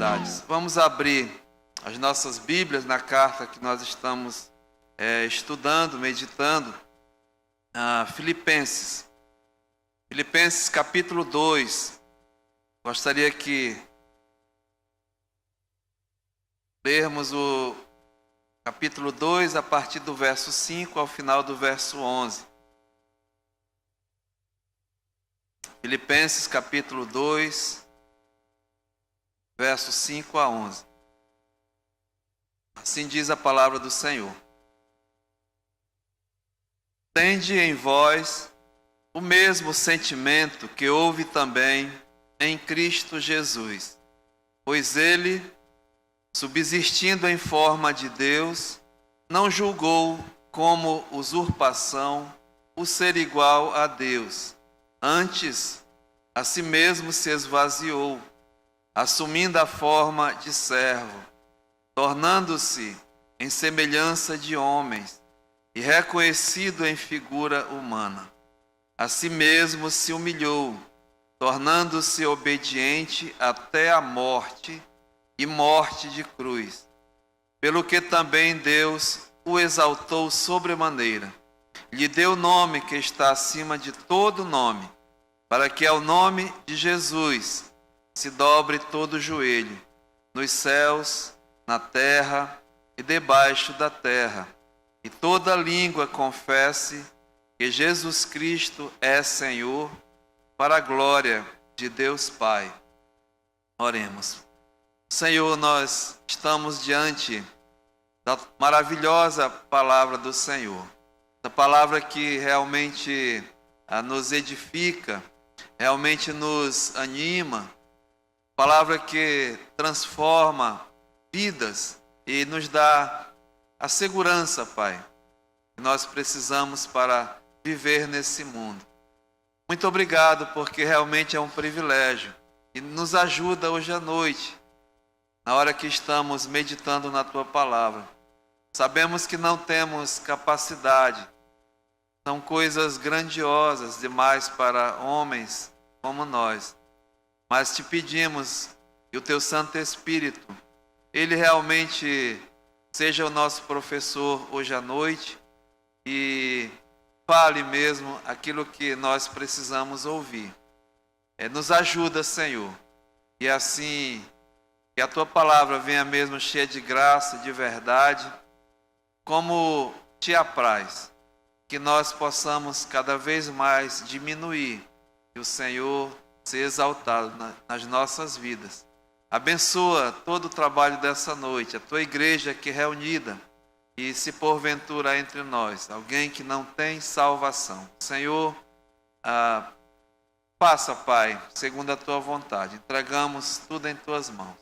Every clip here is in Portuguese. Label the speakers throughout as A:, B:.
A: necessidades. Vamos abrir as nossas Bíblias na carta que nós estamos estudando, meditando, Filipenses. Filipenses capítulo 2. Gostaria que lermos o capítulo 2 a partir do verso 5 ao final do verso 11. Filipenses capítulo 2, versos 5 a 11. Assim diz a palavra do Senhor. Tende em vós o mesmo sentimento que houve também em Cristo Jesus, pois ele, subsistindo em forma de Deus, não julgou como usurpação o ser igual a Deus. Antes, a si mesmo se esvaziou, assumindo a forma de servo, tornando-se em semelhança de homens e reconhecido em figura humana. A si mesmo se humilhou, tornando-se obediente até a morte e morte de cruz. Pelo que também Deus o exaltou sobremaneira, lhe deu o nome que está acima de todo nome, para que ao nome de Jesus se dobre todo o joelho, nos céus, na terra e debaixo da terra, e toda língua confesse que Jesus Cristo é Senhor, para a glória de Deus Pai. Oremos. Senhor, nós estamos diante da maravilhosa palavra do Senhor, da palavra que realmente nos edifica, realmente nos anima, palavra que transforma vidas e nos dá a segurança, Pai, que nós precisamos para viver nesse mundo. Muito obrigado, porque realmente é um privilégio e nos ajuda hoje à noite, na hora que estamos meditando na Tua palavra. Sabemos que não temos capacidade, são coisas grandiosas demais para homens como nós, mas te pedimos que o Teu Santo Espírito, Ele realmente seja o nosso professor hoje à noite e fale mesmo aquilo que nós precisamos ouvir. Nos ajuda, Senhor, e assim que a Tua palavra venha mesmo cheia de graça, de verdade, como Te apraz, que nós possamos cada vez mais diminuir e o Senhor ser exaltado nas nossas vidas. Abençoa todo o trabalho dessa noite, a Tua igreja aqui reunida, e se porventura entre nós alguém que não tem salvação, Senhor, faça, Pai, segundo a Tua vontade. Entregamos tudo em Tuas mãos.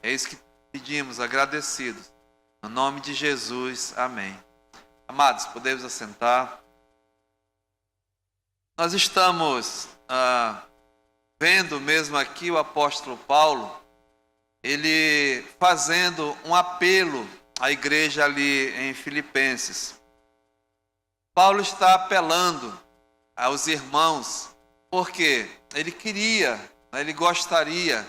A: É isso que pedimos, agradecidos. No nome de Jesus, amém. Amados, podemos assentar. Nós estamos vendo mesmo aqui o apóstolo Paulo, ele fazendo um apelo à igreja ali em Filipenses. Paulo está apelando aos irmãos, porque ele queria, ele gostaria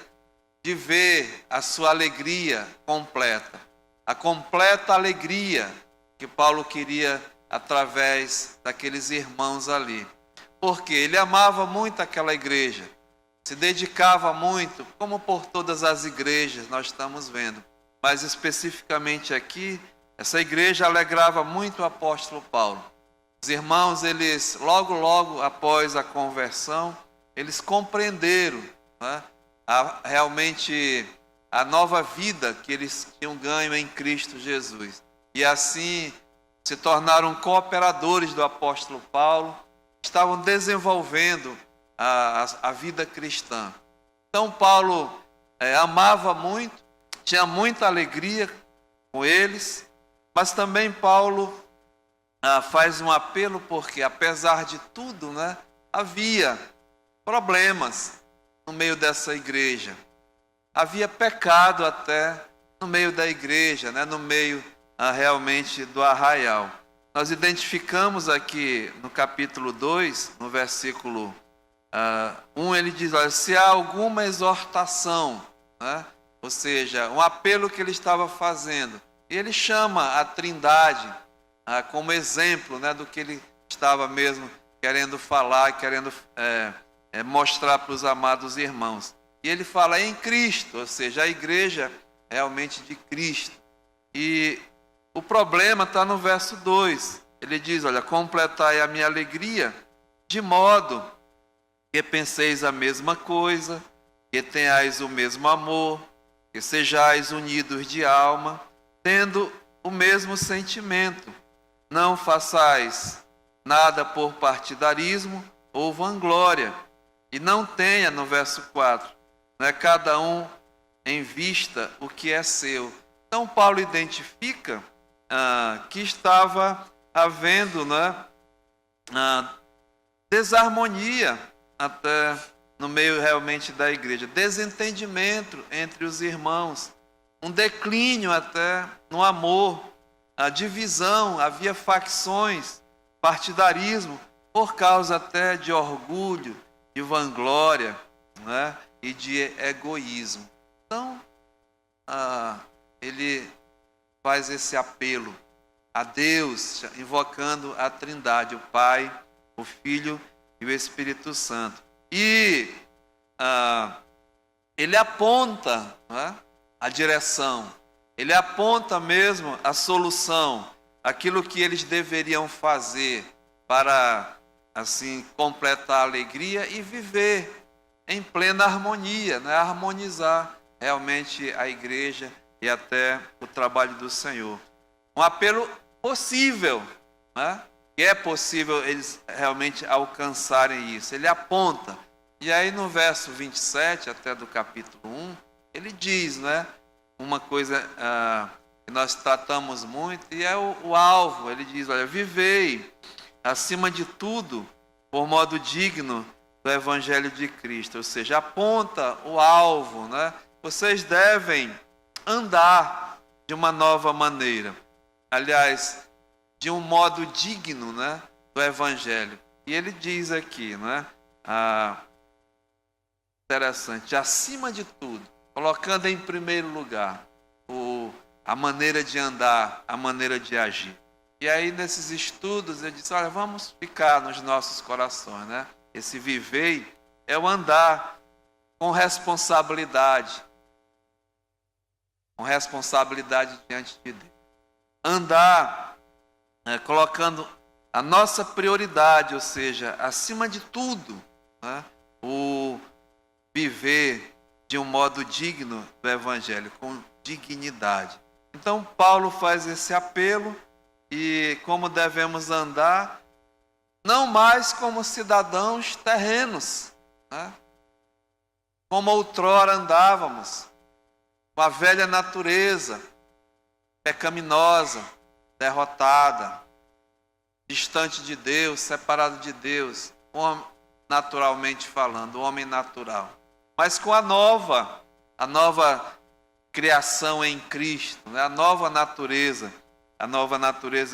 A: de ver a sua alegria completa, a completa alegria que Paulo queria através daqueles irmãos ali. Porque ele amava muito aquela igreja, se dedicava muito, como por todas as igrejas nós estamos vendo. Mas especificamente aqui, essa igreja alegrava muito o apóstolo Paulo. Os irmãos, eles logo após a conversão, eles compreenderam, né, realmente a nova vida que eles tinham ganho em Cristo Jesus. E assim se tornaram cooperadores do apóstolo Paulo, estavam desenvolvendo a vida cristã. Então Paulo amava muito, tinha muita alegria com eles, mas também Paulo faz um apelo porque, apesar de tudo, né, havia problemas no meio dessa igreja. Havia pecado até no meio da igreja, né, no meio realmente do arraial. Nós identificamos aqui no capítulo 2, no versículo 1, ele diz, olha, se há alguma exortação, né, ou seja, um apelo que ele estava fazendo. E ele chama a Trindade como exemplo, né, do que ele estava mesmo querendo falar, querendo mostrar para os amados irmãos. E ele fala em Cristo, ou seja, a igreja realmente de Cristo. E o problema está no verso 2. Ele diz, olha, completai a minha alegria, de modo que penseis a mesma coisa, que tenhais o mesmo amor, que sejais unidos de alma, tendo o mesmo sentimento. Não façais nada por partidarismo ou vanglória. E não tenha, no verso 4, né, cada um em vista o que é seu. Então Paulo identifica que estava havendo, né, desarmonia até no meio realmente da igreja, desentendimento entre os irmãos, um declínio até no amor, a divisão, havia facções, partidarismo, por causa até de orgulho, de vanglória, né, e de egoísmo. Então, ele faz esse apelo a Deus, invocando a Trindade, o Pai, o Filho e o Espírito Santo. E ele aponta, né, a direção, ele aponta mesmo a solução, aquilo que eles deveriam fazer para, assim, completar a alegria e viver em plena harmonia, né, harmonizar realmente a igreja e até o trabalho do Senhor. Um apelo possível, né? Que é possível eles realmente alcançarem isso. Ele aponta. E aí no verso 27, até do capítulo 1, ele diz, né, uma coisa que nós tratamos muito, e é o alvo. Ele diz, olha, vivei acima de tudo por modo digno do Evangelho de Cristo. Ou seja, aponta o alvo, né? Vocês devem andar de uma nova maneira. Aliás, de um modo digno, né, do Evangelho. E ele diz aqui, né, interessante, acima de tudo, colocando em primeiro lugar a maneira de andar, a maneira de agir. E aí, nesses estudos, ele diz, olha, vamos ficar nos nossos corações, né? Esse viver é o andar com responsabilidade diante de Deus. Andar colocando a nossa prioridade, ou seja, acima de tudo, né, o viver de um modo digno do Evangelho, com dignidade. Então, Paulo faz esse apelo e como devemos andar, não mais como cidadãos terrenos, né, como outrora andávamos, com a velha natureza pecaminosa, derrotada, distante de Deus, separado de Deus, naturalmente falando, o homem natural. Mas com a nova criação em Cristo, né? a nova natureza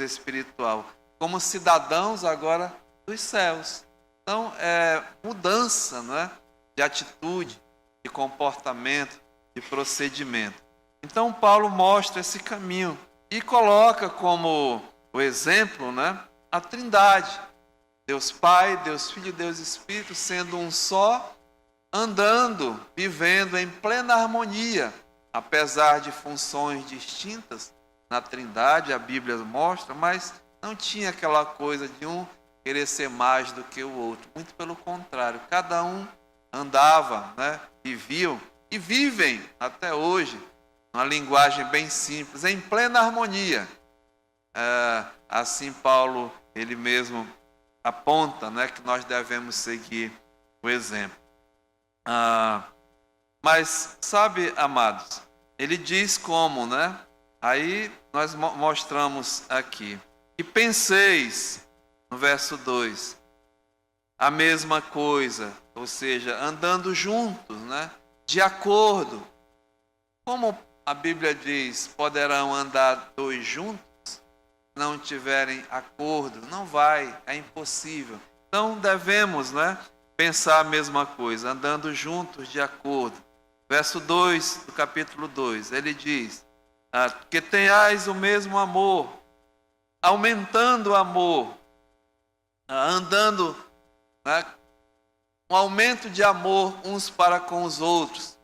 A: espiritual, como cidadãos agora dos céus. Então, é mudança, não é? De atitude, de comportamento, de procedimento. Então, Paulo mostra esse caminho e coloca como o exemplo, né, a Trindade. Deus Pai, Deus Filho e Deus Espírito, sendo um só, andando, vivendo em plena harmonia, apesar de funções distintas na Trindade, a Bíblia mostra, mas não tinha aquela coisa de um querer ser mais do que o outro. Muito pelo contrário, cada um andava, né, viviam e vivem até hoje, uma linguagem bem simples, em plena harmonia. Assim Paulo, ele mesmo aponta, né, que nós devemos seguir o exemplo. Mas, sabe, amados, ele diz como, né? Aí nós mostramos aqui. E penseis, no verso 2, a mesma coisa, ou seja, andando juntos, né? De acordo. Como a Bíblia diz, poderão andar dois juntos? Não tiverem acordo, não vai, é impossível. Então devemos, né, pensar a mesma coisa, andando juntos de acordo. verso 2 do capítulo 2, ele diz: que tenhais o mesmo amor, aumentando o amor, andando, um aumento de amor uns para com os outros.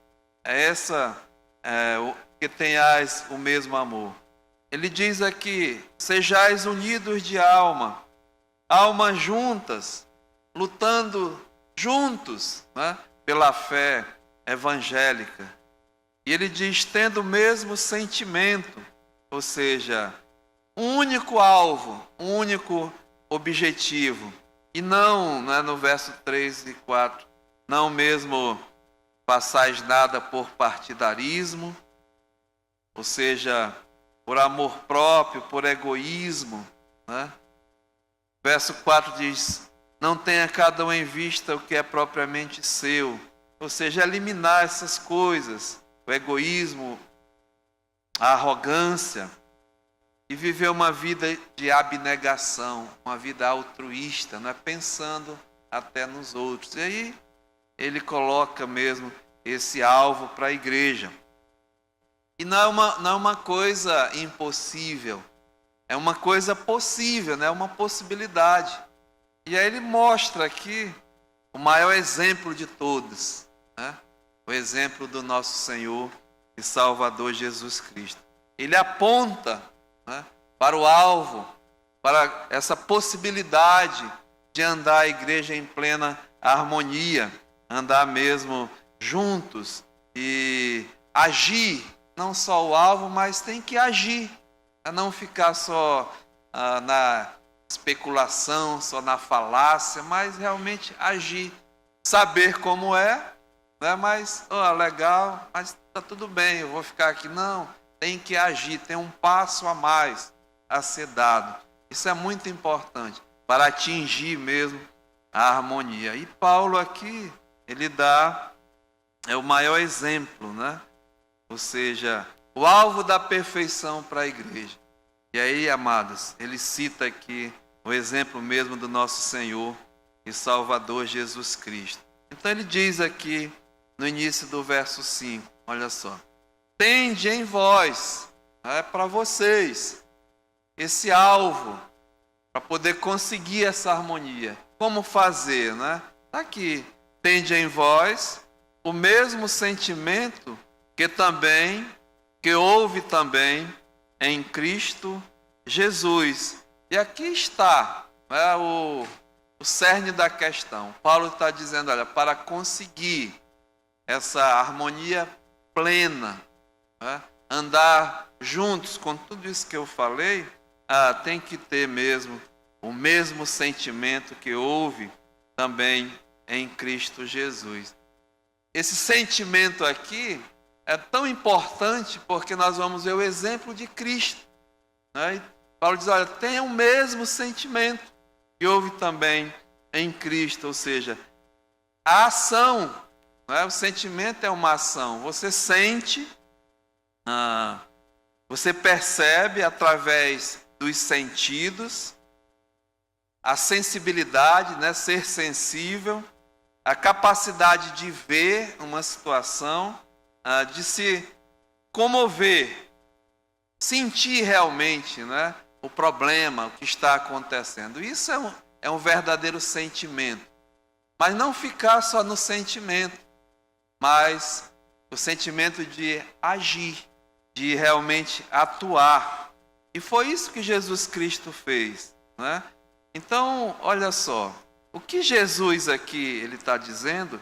A: Que tenhais o mesmo amor. Ele diz aqui: sejais unidos de alma, almas juntas, lutando juntos, pela fé evangélica. E ele diz: tendo o mesmo sentimento, ou seja, um único alvo, um único objetivo. E não no verso 3 e 4, não mesmo façais nada por partidarismo, ou seja, por amor próprio, por egoísmo. Verso 4 diz: não tenha cada um em vista o que é propriamente seu, ou seja, eliminar essas coisas, o egoísmo, a arrogância, e viver uma vida de abnegação, uma vida altruísta, pensando até nos outros. E aí ele coloca mesmo esse alvo para a igreja. E não é uma coisa impossível, é uma coisa possível, é uma possibilidade. E aí ele mostra aqui o maior exemplo de todos, o exemplo do nosso Senhor e Salvador Jesus Cristo. Ele aponta para o alvo, para essa possibilidade de andar a igreja em plena harmonia, andar mesmo juntos e agir, não só o alvo, mas tem que agir, não ficar só na especulação, só na falácia, mas realmente agir, saber como mas legal, mas está tudo bem, eu vou ficar aqui. Não, tem que agir, tem um passo a mais a ser dado. Isso é muito importante para atingir mesmo a harmonia. E Paulo aqui, ele dá o maior exemplo, ou seja, o alvo da perfeição para a igreja. E aí, amados, ele cita aqui o exemplo mesmo do nosso Senhor e Salvador Jesus Cristo. Então ele diz aqui no início do verso 5, olha só: tende em vós, para vocês, esse alvo, para poder conseguir essa harmonia. Como fazer, Está aqui: tende em vós o mesmo sentimento que houve também em Cristo Jesus. E aqui está o cerne da questão. Paulo está dizendo: olha, para conseguir essa harmonia plena, andar juntos com tudo isso que eu falei, tem que ter mesmo o mesmo sentimento que houve também em Cristo Jesus. Esse sentimento aqui é tão importante porque nós vamos ver o exemplo de Cristo. E Paulo diz: olha, tenha o mesmo sentimento que houve também em Cristo, ou seja, a ação, o sentimento é uma ação. Você sente, você percebe através dos sentidos, a sensibilidade, ser sensível, a capacidade de ver uma situação, de se comover, sentir realmente, o problema, o que está acontecendo. Isso é um verdadeiro sentimento. Mas não ficar só no sentimento, mas o sentimento de agir, de realmente atuar. E foi isso que Jesus Cristo fez. Então, olha só, o que Jesus aqui ele está dizendo,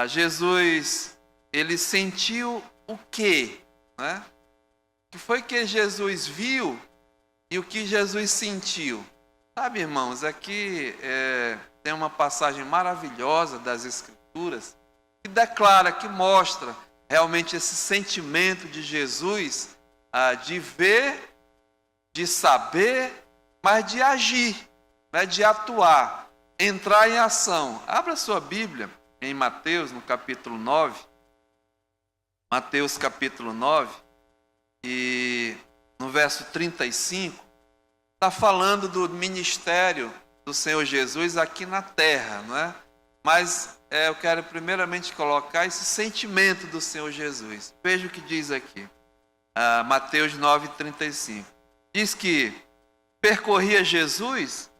A: Jesus, ele sentiu o quê? O que foi que Jesus viu e o que Jesus sentiu? Sabe, irmãos, aqui tem uma passagem maravilhosa das Escrituras que declara, que mostra realmente esse sentimento de Jesus, de ver, de saber, mas de agir, de atuar, entrar em ação. Abra sua Bíblia em Mateus, no capítulo 9. Mateus capítulo 9, e no verso 35, está falando do ministério do Senhor Jesus aqui na terra, mas eu quero primeiramente colocar esse sentimento do Senhor Jesus. Veja o que diz aqui, Mateus 9,35. Diz que percorria Jesus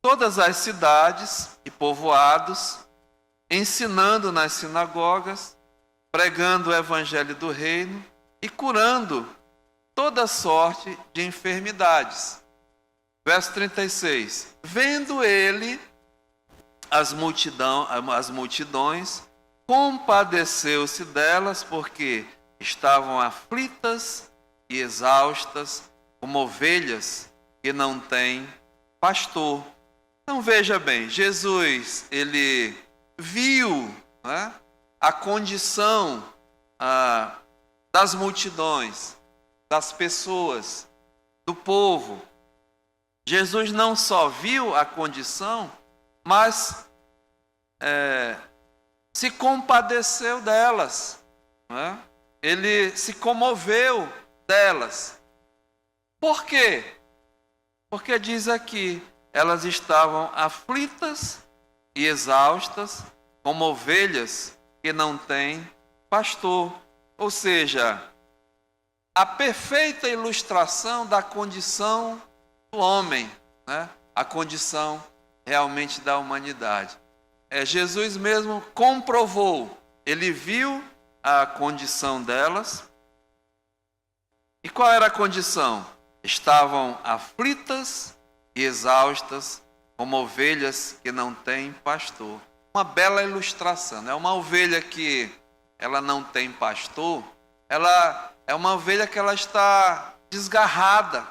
A: todas as cidades e povoados, ensinando nas sinagogas, pregando o evangelho do reino e curando toda sorte de enfermidades. Verso 36. Vendo ele as multidões, compadeceu-se delas, porque estavam aflitas e exaustas, como ovelhas que não têm pastor. Então veja bem, Jesus, ele viu, né, a condição das multidões, das pessoas, do povo. Jesus não só viu a condição, mas se compadeceu delas, né? Ele se comoveu delas. Por quê? Porque diz aqui, elas estavam aflitas e exaustas, como ovelhas que não têm pastor. Ou seja, a perfeita ilustração da condição do homem, né? A condição realmente da humanidade. Jesus mesmo comprovou, ele viu a condição delas. E qual era a condição? Estavam aflitas e exaustas, como ovelhas que não têm pastor. Uma bela ilustração, né? Uma ovelha que ela não tem pastor, ela é uma ovelha que ela está desgarrada.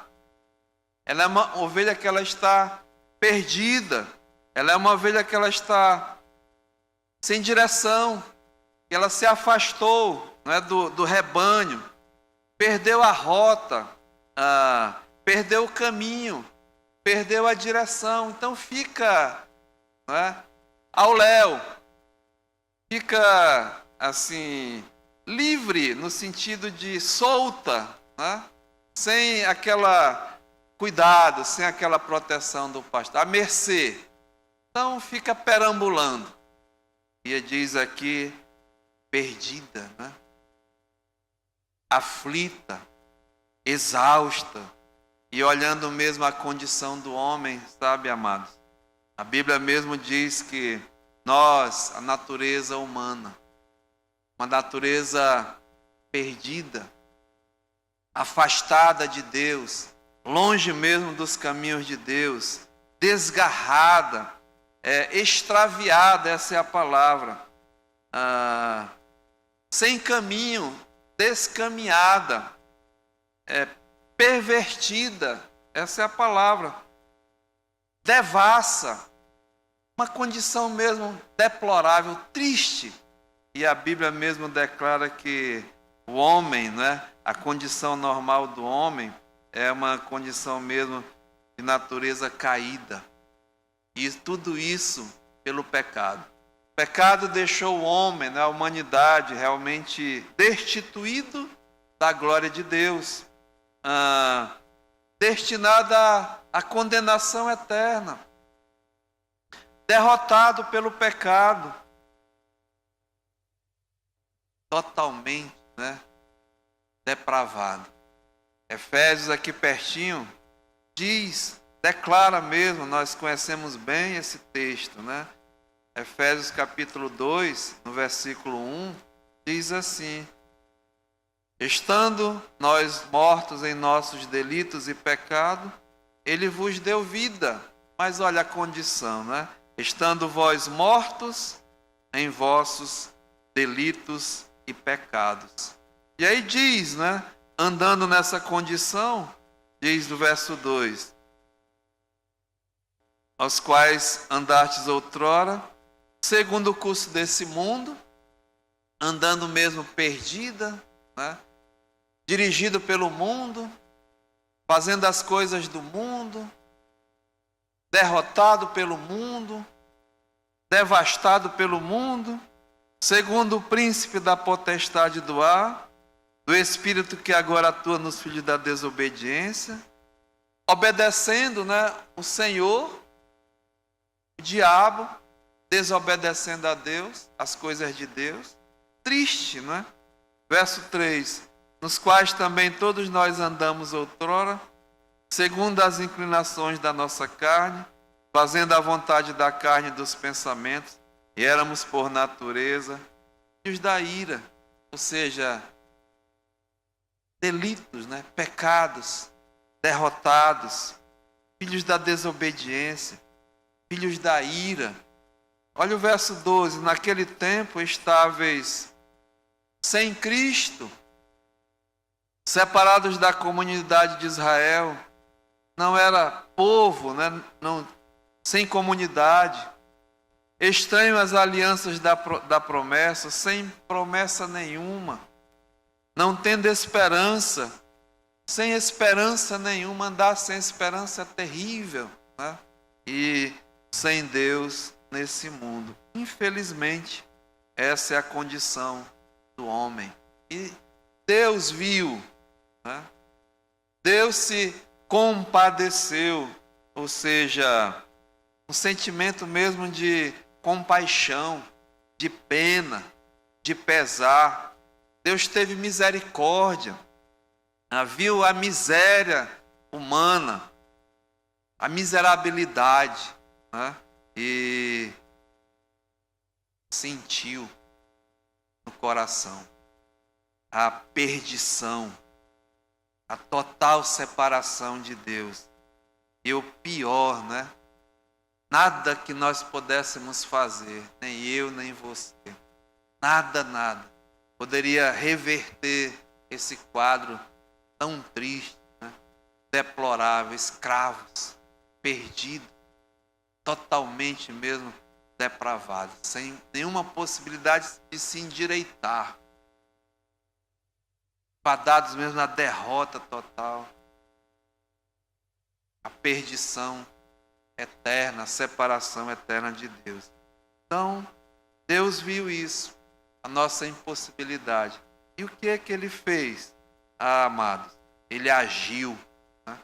A: Ela é uma ovelha que ela está perdida. Ela é uma ovelha que ela está sem direção, que ela se afastou, né, do rebanho, perdeu a rota, perdeu o caminho, perdeu a direção. Então fica, né, ao léu, fica assim, livre no sentido de solta, né, sem aquela cuidado, sem aquela proteção do pastor, à mercê. Então fica perambulando. E diz aqui, perdida, né? Aflita, exausta, e olhando mesmo a condição do homem, sabe, amados? A Bíblia mesmo diz que nós, a natureza humana, uma natureza perdida, afastada de Deus, longe mesmo dos caminhos de Deus, desgarrada, extraviada, essa é a palavra, sem caminho, descaminhada, pervertida, essa é a palavra, devassa, uma condição mesmo deplorável, triste. E a Bíblia mesmo declara que o homem, né, a condição normal do homem é uma condição mesmo de natureza caída. E tudo isso pelo pecado. O pecado deixou o homem, né, a humanidade, realmente destituído da glória de Deus, destinada à condenação eterna, derrotado pelo pecado, totalmente, né, depravado. Efésios aqui pertinho diz, declara mesmo, nós conhecemos bem esse texto, né? Efésios capítulo 2, no versículo 1, diz assim: estando nós mortos em nossos delitos e pecado, ele vos deu vida. Mas olha a condição, né? Estando vós mortos em vossos delitos e pecados. E aí diz, né? Andando nessa condição, diz no verso 2: aos quais andastes outrora, segundo o curso desse mundo, andando mesmo perdida, né? Dirigido pelo mundo, fazendo as coisas do mundo, derrotado pelo mundo, devastado pelo mundo, segundo o príncipe da potestade do ar, do espírito que agora atua nos filhos da desobediência, obedecendo, né, o Senhor, o diabo, desobedecendo a Deus, as coisas de Deus. Triste, não é? Verso 3: nos quais também todos nós andamos outrora, segundo as inclinações da nossa carne, fazendo a vontade da carne e dos pensamentos, e éramos por natureza filhos da ira, ou seja, delitos, né? Pecados, derrotados, filhos da desobediência, filhos da ira. Olha o verso 12: naquele tempo estáveis sem Cristo, separados da comunidade de Israel, não era povo, né? Não, sem comunidade, estranho às alianças da promessa, sem promessa nenhuma, não tendo esperança, sem esperança nenhuma. Andar sem esperança é terrível, né? E sem Deus nesse mundo. Infelizmente, essa é a condição do homem. E Deus viu, né? Deus se compadeceu, ou seja, um sentimento mesmo de compaixão, de pena, de pesar. Deus teve misericórdia, viu a miséria humana, a miserabilidade, né? E sentiu no coração a perdição, a total separação de Deus. E o pior, né? Nada que nós pudéssemos fazer, nem eu, nem você, nada, poderia reverter esse quadro tão triste, né? Deplorável, escravos, perdidos, totalmente mesmo depravados, sem nenhuma possibilidade de se endireitar, fadados mesmo na derrota total, a perdição eterna, a separação eterna de Deus. Então, Deus viu isso, a nossa impossibilidade. E o que é que Ele fez? Amados, Ele agiu, né?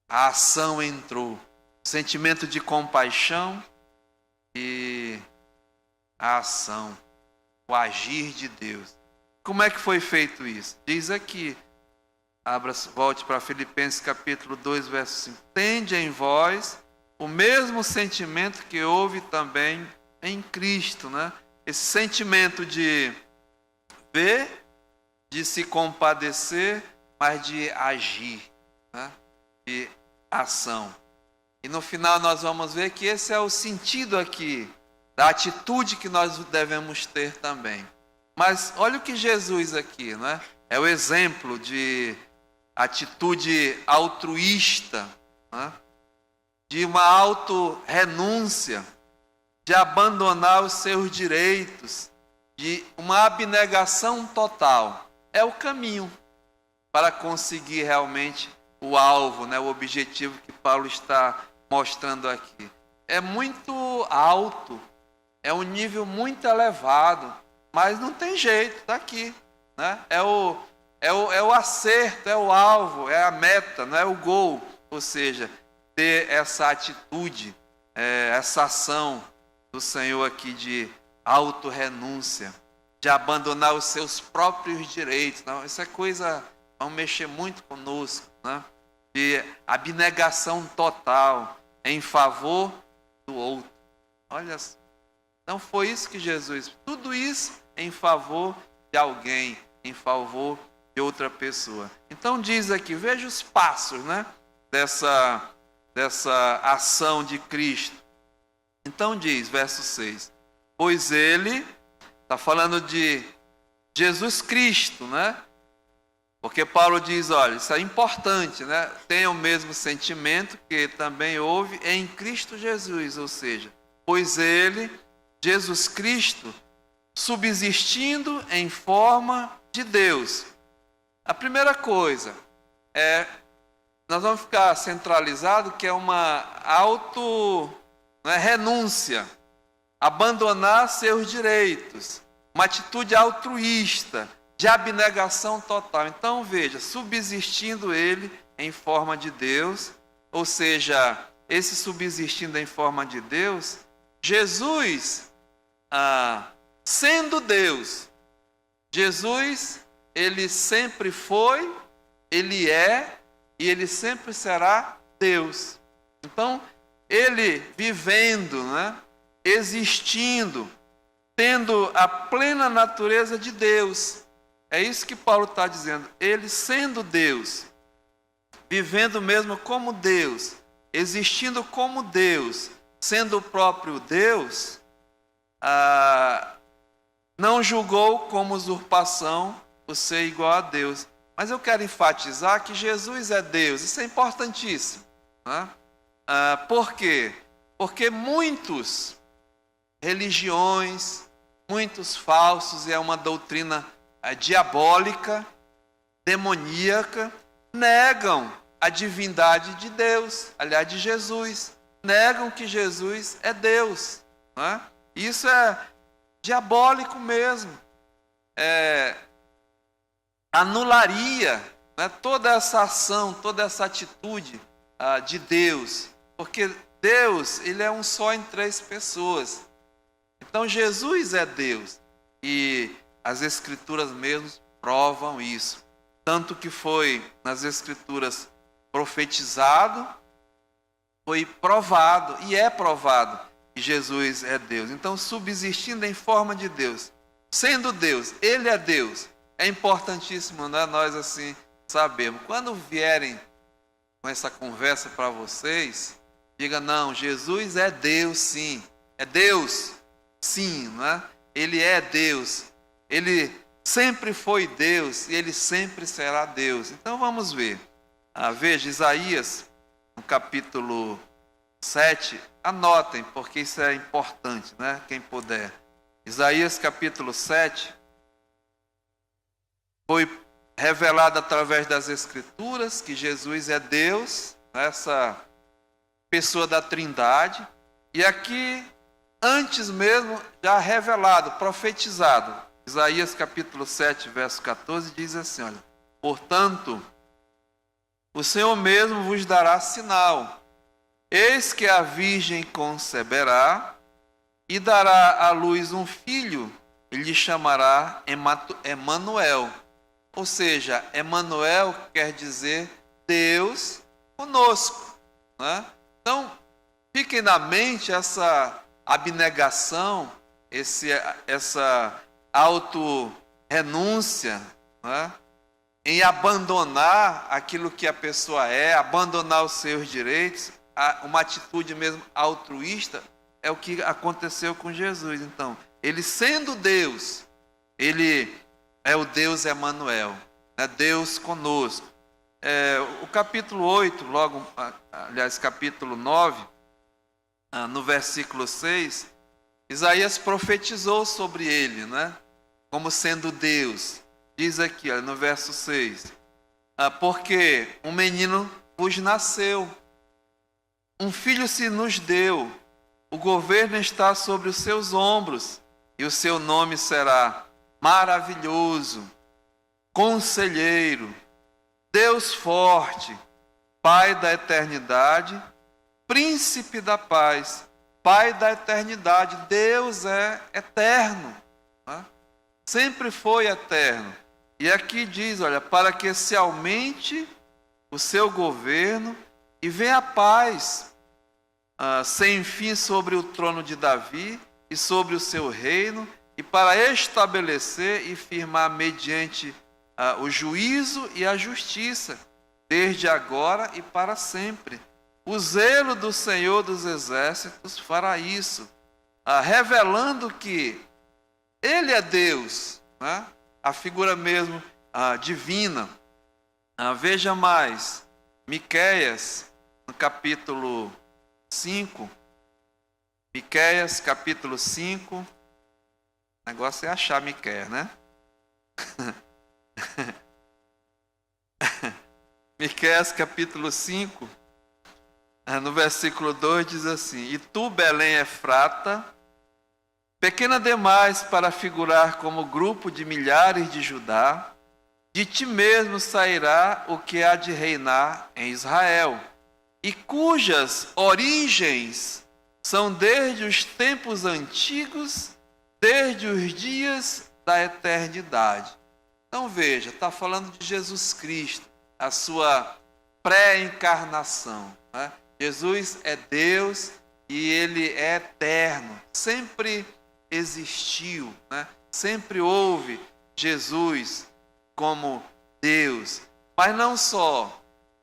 A: A ação entrou, sentimento de compaixão e a ação, o agir de Deus. Como é que foi feito isso? Diz aqui, volte para Filipenses capítulo 2, verso 5. Tende em vós o mesmo sentimento que houve também em Cristo, né? Esse sentimento de ver, de se compadecer, mas de agir, né? De ação. E no final nós vamos ver que esse é o sentido aqui da atitude que nós devemos ter também. Mas olha o que Jesus aqui, né? É o exemplo de atitude altruísta, né? De uma autorrenúncia, de abandonar os seus direitos, de uma abnegação total. É o caminho para conseguir realmente o alvo, né? O objetivo que Paulo está mostrando aqui. É muito alto, é um nível muito elevado, mas não tem jeito, está aqui, né? É o acerto, é o alvo, é a meta, não é o gol. Ou seja, ter essa atitude, essa ação do Senhor aqui de autorrenúncia, de abandonar os seus próprios direitos. Não, isso é coisa, vão mexer muito conosco, né? De abnegação total em favor do outro. Olha só. Então foi isso que Jesus, tudo isso em favor de alguém, em favor de outra pessoa. Então diz aqui, veja os passos, né? Dessa ação de Cristo. Então diz, verso 6, pois ele, está falando de Jesus Cristo, né? Porque Paulo diz, olha, isso é importante, né? Tenha o mesmo sentimento que também houve em Cristo Jesus, ou seja, pois ele, Jesus Cristo, subsistindo em forma de Deus. A primeira coisa nós vamos ficar centralizado que é uma renúncia, abandonar seus direitos, uma atitude altruísta, de abnegação total. Então veja, subsistindo ele em forma de Deus, ou seja, esse subsistindo em forma de Deus Jesus, sendo Deus, Jesus, ele sempre foi, ele é e ele sempre será Deus. Então, ele vivendo, né, existindo, tendo a plena natureza de Deus. É isso que Paulo está dizendo. Ele sendo Deus, vivendo mesmo como Deus, existindo como Deus, sendo o próprio Deus, não julgou como usurpação o ser igual a Deus. Mas eu quero enfatizar que Jesus é Deus. Isso é importantíssimo, né? Por quê? Porque muitas religiões, muitos falsos, e é uma doutrina diabólica, demoníaca, negam a divindade de Deus, aliás, de Jesus. Negam que Jesus é Deus, né? Isso é diabólico mesmo. Anularia, né, toda essa ação, toda essa atitude de Deus, porque Deus, ele é um só em três pessoas. Então Jesus é Deus e as Escrituras mesmo provam isso. Tanto que foi nas Escrituras profetizado, foi provado e é provado que Jesus é Deus. Então, subsistindo em forma de Deus, sendo Deus, ele é Deus. É importantíssimo, né, nós assim sabemos. Quando vierem com essa conversa para vocês, diga: não, Jesus é Deus sim. É Deus sim, né? Ele é Deus. Ele sempre foi Deus e ele sempre será Deus. Então vamos ver. Veja, Isaías, no capítulo 7, anotem, porque isso é importante, né? Quem puder. Isaías capítulo 7, foi revelado através das Escrituras que Jesus é Deus, essa pessoa da Trindade, e aqui, antes mesmo, já revelado, profetizado. Isaías capítulo 7, verso 14, diz assim, olha: portanto, o Senhor mesmo vos dará sinal. Eis que a virgem conceberá e dará à luz um filho, e lhe chamará Emanuel. Ou seja, Emanuel quer dizer Deus conosco, né? Então, fiquem na mente essa abnegação, essa auto-renúncia, né, em abandonar aquilo que a pessoa é, abandonar os seus direitos, uma atitude mesmo altruísta, é o que aconteceu com Jesus. Então, ele sendo Deus, ele é o Deus Emanuel, é Deus conosco. O capítulo 8, capítulo 9, no versículo 6, Isaías profetizou sobre ele, né, como sendo Deus. Diz aqui, no verso 6, porque um menino vos nasceu, um filho se nos deu, o governo está sobre os seus ombros, e o seu nome será Maravilhoso, Conselheiro, Deus Forte, Pai da Eternidade, Príncipe da Paz. Pai da eternidade, Deus é eterno, né? Sempre foi eterno. E aqui diz, olha, para que se aumente o seu governo e venha a paz sem fim sobre o trono de Davi e sobre o seu reino, e para estabelecer e firmar mediante o juízo e a justiça, desde agora e para sempre. O zelo do Senhor dos Exércitos fará isso, revelando que Ele é Deus, né? A figura mesmo divina. Veja mais, Miqueias, no capítulo 5. Miqueias, capítulo 5. O negócio é achar Miqueias, né? Miqueias, capítulo 5. No versículo 2 diz assim: e tu, Belém Efrata, pequena demais para figurar como grupo de milhares de Judá, de ti mesmo sairá o que há de reinar em Israel, e cujas origens são desde os tempos antigos, desde os dias da eternidade. Então veja, está falando de Jesus Cristo, a sua pré-encarnação, né? Jesus é Deus e Ele é eterno, sempre existiu, né? Sempre houve Jesus como Deus, mas não só,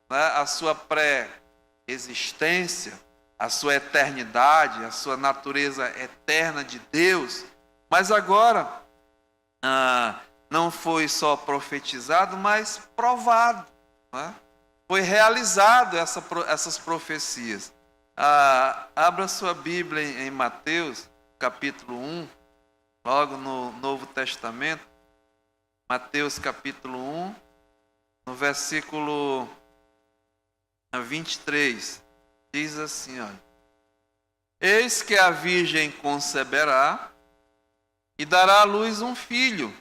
A: né, a sua pré-existência, a sua eternidade, a sua natureza eterna de Deus, mas agora não foi só profetizado, mas provado, né? Foi realizado essas profecias. Abra sua Bíblia em Mateus, capítulo 1, logo no Novo Testamento. Mateus, capítulo 1, no versículo 23. Diz assim, olha: Eis que a virgem conceberá e dará à luz um filho,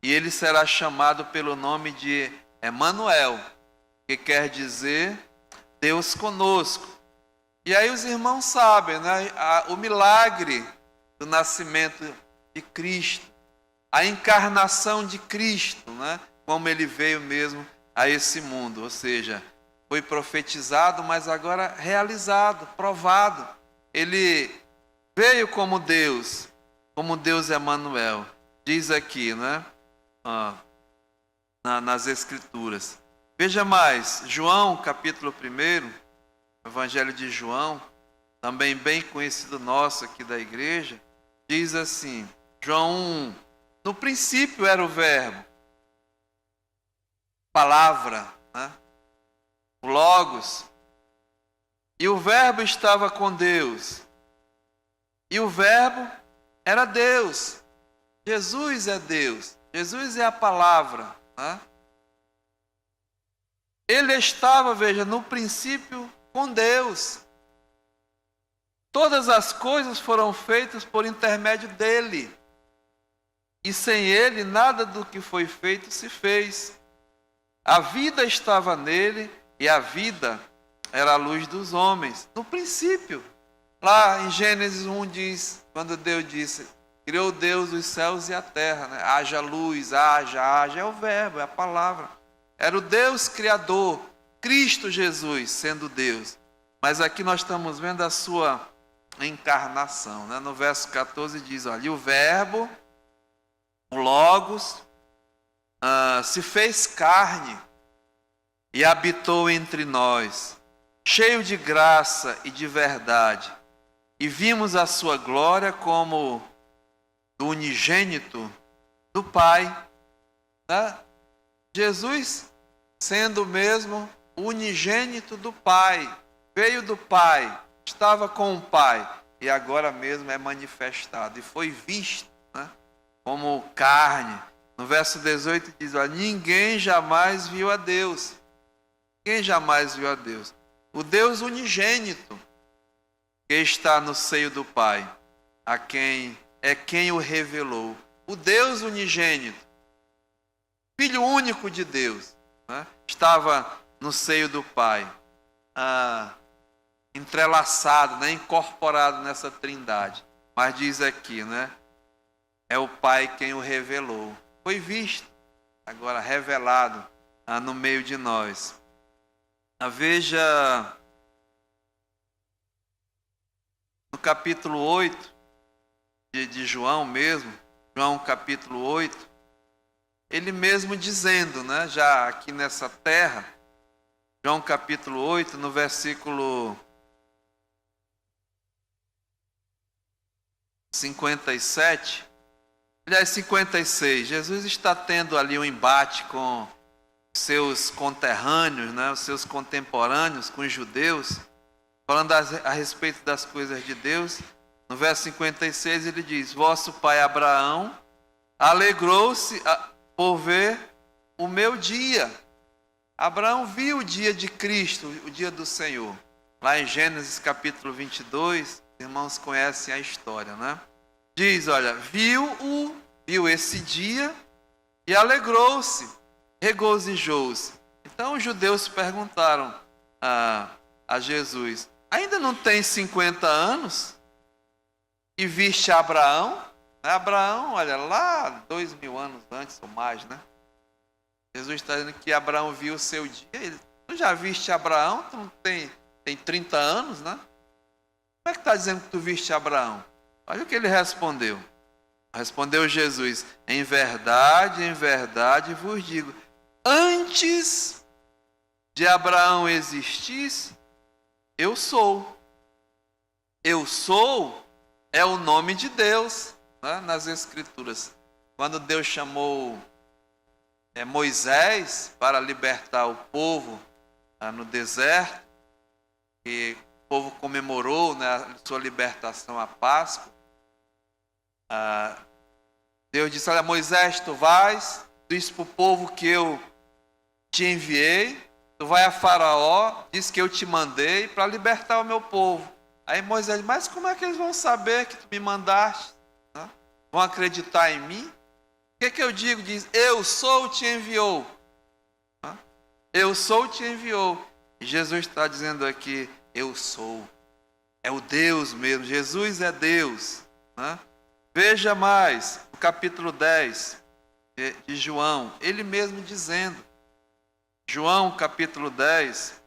A: e ele será chamado pelo nome de Emanuel, que quer dizer Deus conosco. E aí os irmãos sabem, né, o milagre do nascimento de Cristo, a encarnação de Cristo, né, como ele veio mesmo a esse mundo, ou seja, foi profetizado, mas agora realizado, provado. Ele veio como Deus Emanuel. Diz aqui, né, nas Escrituras. Veja mais, João, capítulo 1, Evangelho de João, também bem conhecido nosso aqui da igreja, diz assim, João 1, no princípio era o Verbo, palavra, né? O Logos, e o Verbo estava com Deus, e o Verbo era Deus. Jesus é Deus, Jesus é a palavra, né? Ele estava, veja, no princípio com Deus. Todas as coisas foram feitas por intermédio dele. E sem ele, nada do que foi feito se fez. A vida estava nele e a vida era a luz dos homens. No princípio, lá em Gênesis 1 diz, quando Deus disse, criou Deus os céus e a terra, né? Haja luz, haja, é o verbo, é a palavra. Era o Deus Criador, Cristo Jesus sendo Deus. Mas aqui nós estamos vendo a sua encarnação, né? No verso 14 diz, olha, e o Verbo, o Logos, se fez carne e habitou entre nós, cheio de graça e de verdade. E vimos a sua glória como do unigênito do Pai, né? Jesus, sendo mesmo o unigênito do Pai, veio do Pai, estava com o Pai, e agora mesmo é manifestado, e foi visto, né, como carne. No verso 18 diz, olha, ninguém jamais viu a Deus. Ninguém jamais viu a Deus. O Deus unigênito, que está no seio do Pai, quem o revelou. O Deus unigênito, Filho único de Deus, né, estava no seio do Pai, entrelaçado, né, incorporado nessa trindade. Mas diz aqui, né, é o Pai quem o revelou. Foi visto, agora revelado no meio de nós. Veja no capítulo 8 de João mesmo, João capítulo 8, ele mesmo dizendo, né, já aqui nessa terra, João capítulo 8, no versículo 57, aliás 56, Jesus está tendo ali um embate com seus conterrâneos, né, os seus contemporâneos, com os judeus, falando a respeito das coisas de Deus. No verso 56 ele diz, vosso pai Abraão alegrou-se por ver o meu dia. Abraão viu o dia de Cristo, o dia do Senhor. Lá em Gênesis capítulo 22, irmãos conhecem a história, né? Diz, olha, viu esse dia e alegrou-se, regozijou-se. Então os judeus perguntaram a Jesus, ainda não tem 50 anos e viste Abraão? Abraão, olha, lá 2000 anos antes ou mais, né? Jesus está dizendo que Abraão viu o seu dia. Tu já viste Abraão? Tu não tem 30 anos, né? Como é que está dizendo que tu viste Abraão? Olha o que ele respondeu. Respondeu Jesus: em verdade vos digo, antes de Abraão existisse, eu sou. Eu sou é o nome de Deus, né? Nas Escrituras. Quando Deus chamou Moisés para libertar o povo no deserto, e o povo comemorou, né, a sua libertação à Páscoa, Deus disse: olha, Moisés, tu vais, diz para o povo que eu te enviei, tu vai a Faraó, diz que eu te mandei para libertar o meu povo. Aí Moisés disse: mas como é que eles vão saber que tu me mandaste? Né? Vão acreditar em mim? O que eu digo? Diz: eu sou, te enviou. Né? Eu sou, te enviou. E Jesus está dizendo aqui: eu sou. É o Deus mesmo. Jesus é Deus. Né? Veja mais, o capítulo 10 de João, ele mesmo dizendo. João, capítulo 10,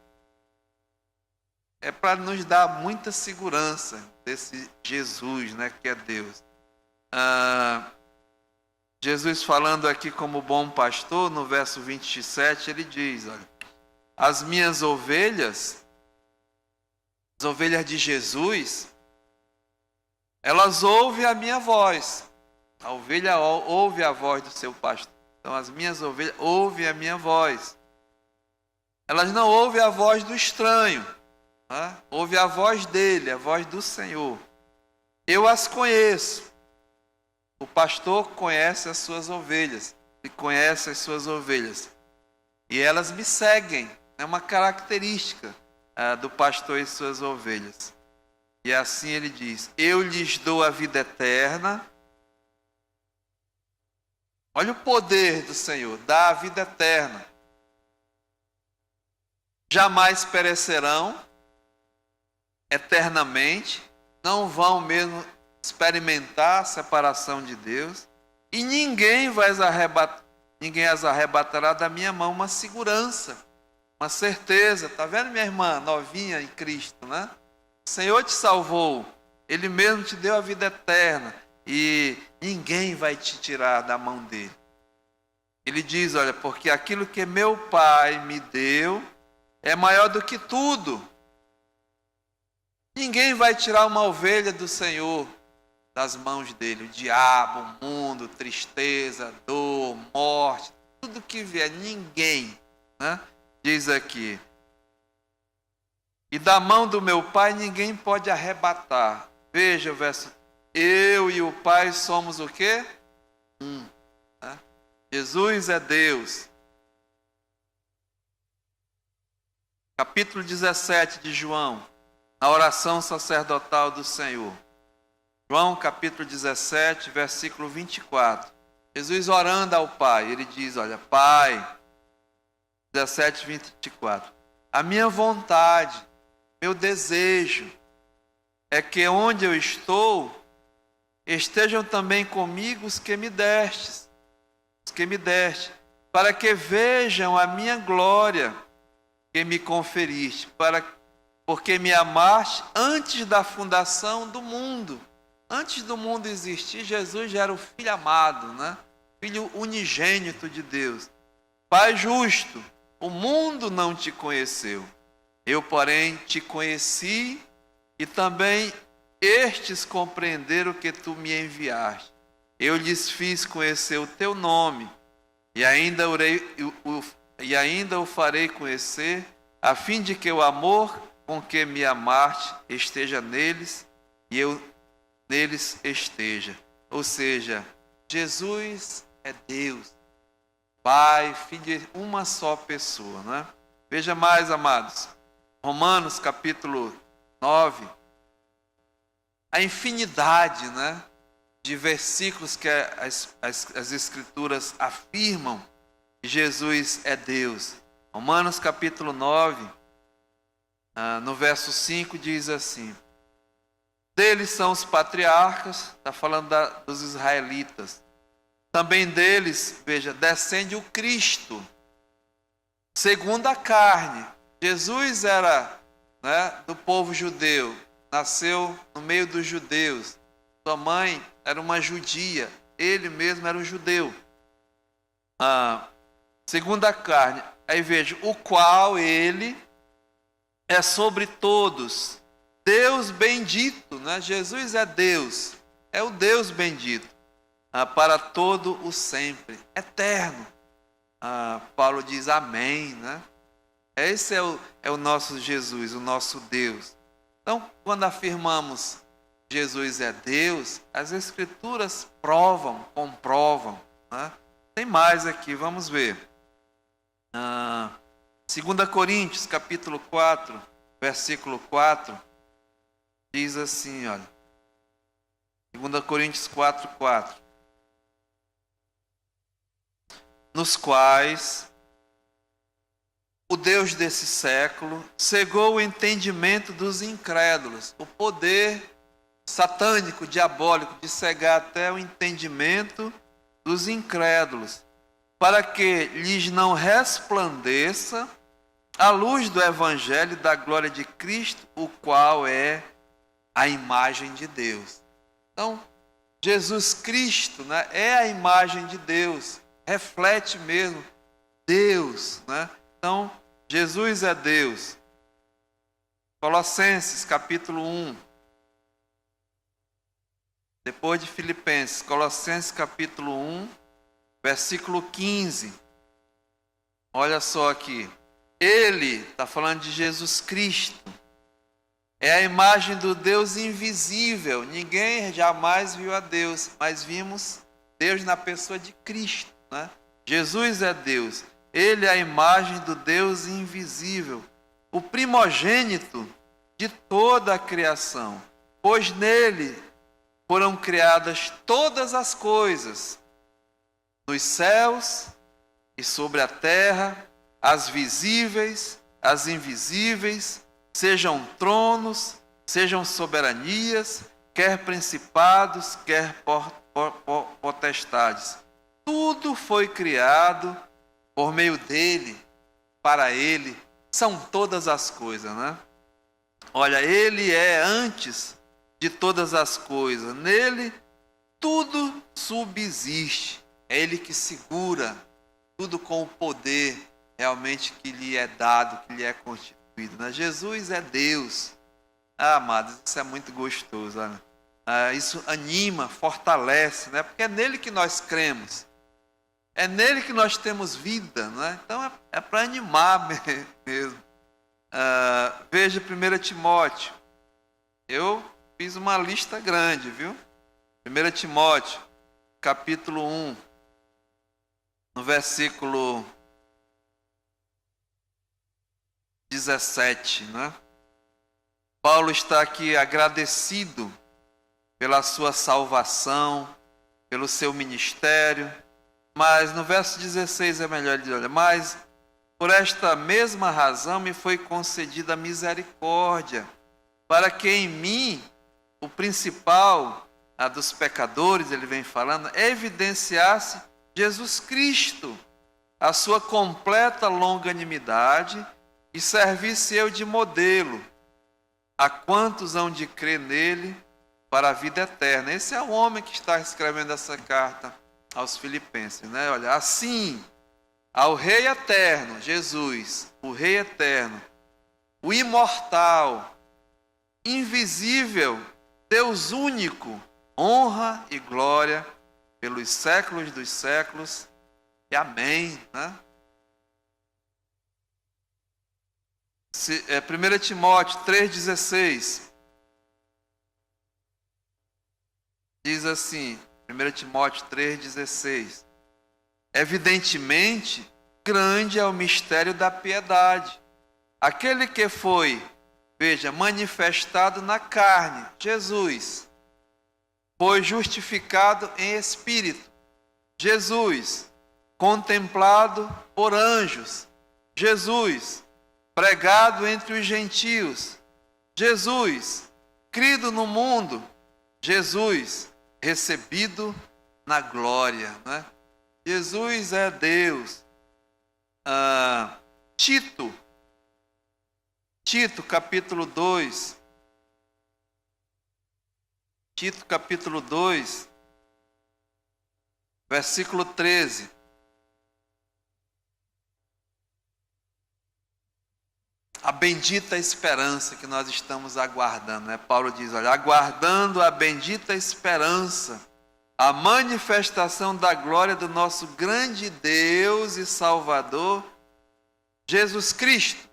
A: é para nos dar muita segurança desse Jesus, né, que é Deus. Jesus falando aqui como bom pastor, no verso 27, ele diz: olha, as minhas ovelhas, as ovelhas de Jesus, elas ouvem a minha voz. A ovelha ouve a voz do seu pastor. Então as minhas ovelhas ouvem a minha voz. Elas não ouvem a voz do estranho. Né? Ouvem a voz dele, a voz do Senhor. Eu as conheço. O pastor conhece as suas ovelhas. Ele conhece as suas ovelhas. E elas me seguem. É uma característica do pastor e suas ovelhas. E assim ele diz: eu lhes dou a vida eterna. Olha o poder do Senhor, dá a vida eterna. Jamais perecerão eternamente, não vão mesmo experimentar a separação de Deus, e ninguém as arrebatará da minha mão. Uma segurança, uma certeza. Tá vendo, minha irmã novinha em Cristo, né? O Senhor te salvou, Ele mesmo te deu a vida eterna, e ninguém vai te tirar da mão dele. Ele diz: olha, porque aquilo que meu Pai me deu é maior do que tudo. Ninguém vai tirar uma ovelha do Senhor das mãos dele. O diabo, o mundo, tristeza, dor, morte, tudo que vier, ninguém, né? Diz aqui: e da mão do meu Pai ninguém pode arrebatar. Veja o verso: eu e o Pai somos o quê? Um. Né? Jesus é Deus. Capítulo 17 de João, na oração sacerdotal do Senhor. João capítulo 17, versículo 24. Jesus orando ao Pai, ele diz: olha, Pai, 17, 24. A minha vontade, meu desejo, é que onde eu estou, estejam também comigo os que me deste, para que vejam a minha glória que me conferiste, porque me amaste antes da fundação do mundo. Antes do mundo existir, Jesus já era o Filho amado, né? Filho unigênito de Deus. Pai justo, o mundo não te conheceu. Eu, porém, te conheci, e também estes compreenderam que tu me enviaste. Eu lhes fiz conhecer o teu nome, e ainda o farei conhecer, a fim de que o amor com que me amaste esteja neles, e eu neles esteja. Ou seja, Jesus é Deus, Pai, Filho, uma só pessoa, não é? Veja mais, amados, Romanos capítulo 9, a infinidade, né, de versículos que as Escrituras afirmam que Jesus é Deus. Romanos capítulo 9, No verso 5 diz assim: deles são os patriarcas, está falando dos israelitas. Também deles, veja, descende o Cristo, segundo a carne. Jesus era, né, do povo judeu, nasceu no meio dos judeus. Sua mãe era uma judia, ele mesmo era um judeu. Segundo a carne, aí veja, o qual ele é sobre todos, Deus bendito, né? Jesus é Deus, é o Deus bendito, para todo o sempre, eterno. Paulo diz amém, né? Esse é o nosso Jesus, o nosso Deus. Então, quando afirmamos Jesus é Deus, as Escrituras provam, comprovam, né? Tem mais aqui, vamos ver. 2 Coríntios, capítulo 4, versículo 4, diz assim, olha. 2 Coríntios 4, 4. Nos quais o Deus desse século cegou o entendimento dos incrédulos, o poder satânico, diabólico, de cegar até o entendimento dos incrédulos, para que lhes não resplandeça a luz do Evangelho da glória de Cristo, o qual é a imagem de Deus. Então, Jesus Cristo, né, é a imagem de Deus, reflete mesmo Deus, né? Então, Jesus é Deus. Colossenses, capítulo 1. Depois de Filipenses, Colossenses, capítulo 1, versículo 15. Olha só aqui. Ele, está falando de Jesus Cristo, é a imagem do Deus invisível. Ninguém jamais viu a Deus, mas vimos Deus na pessoa de Cristo, né? Jesus é Deus. Ele é a imagem do Deus invisível, o primogênito de toda a criação, pois nele foram criadas todas as coisas, nos céus e sobre a terra, as visíveis, as invisíveis, sejam tronos, sejam soberanias, quer principados, quer potestades. Tudo foi criado por meio dele, para ele, são todas as coisas, né? Olha, ele é antes de todas as coisas, nele tudo subsiste, é ele que segura tudo com o poder realmente que lhe é dado, que lhe é constituído, né? Jesus é Deus. Amados, isso é muito gostoso, né? Isso anima, fortalece, né? Porque é nele que nós cremos. É nele que nós temos vida, né? Então é para animar mesmo. Veja 1 Timóteo. Eu fiz uma lista grande, viu? 1 Timóteo, capítulo 1, no versículo 17, né? Paulo está aqui agradecido pela sua salvação, pelo seu ministério. Mas no verso 16 é melhor dizer, olha, mas por esta mesma razão me foi concedida a misericórdia, para que em mim, o principal dos pecadores, ele vem falando, evidenciasse Jesus Cristo, a sua completa longanimidade, e servisse eu de modelo a quantos hão de crer nele para a vida eterna. Esse é o homem que está escrevendo essa carta aos Filipenses, né? Olha, assim, ao Rei eterno, Jesus, o Rei eterno, o imortal, invisível, Deus único, honra e glória pelos séculos dos séculos, e amém, né? 1 Timóteo 3,16 diz assim, 1 Timóteo 3,16: evidentemente, grande é o mistério da piedade. Aquele que foi, veja, manifestado na carne, Jesus, foi justificado em espírito, Jesus, contemplado por anjos, Jesus, pregado entre os gentios. Jesus, crido no mundo. Jesus, recebido na glória, né? Jesus é Deus. Tito capítulo 2. Tito capítulo 2, versículo 13. A bendita esperança que nós estamos aguardando, né? Paulo diz, olha, aguardando a bendita esperança, a manifestação da glória do nosso grande Deus e Salvador, Jesus Cristo.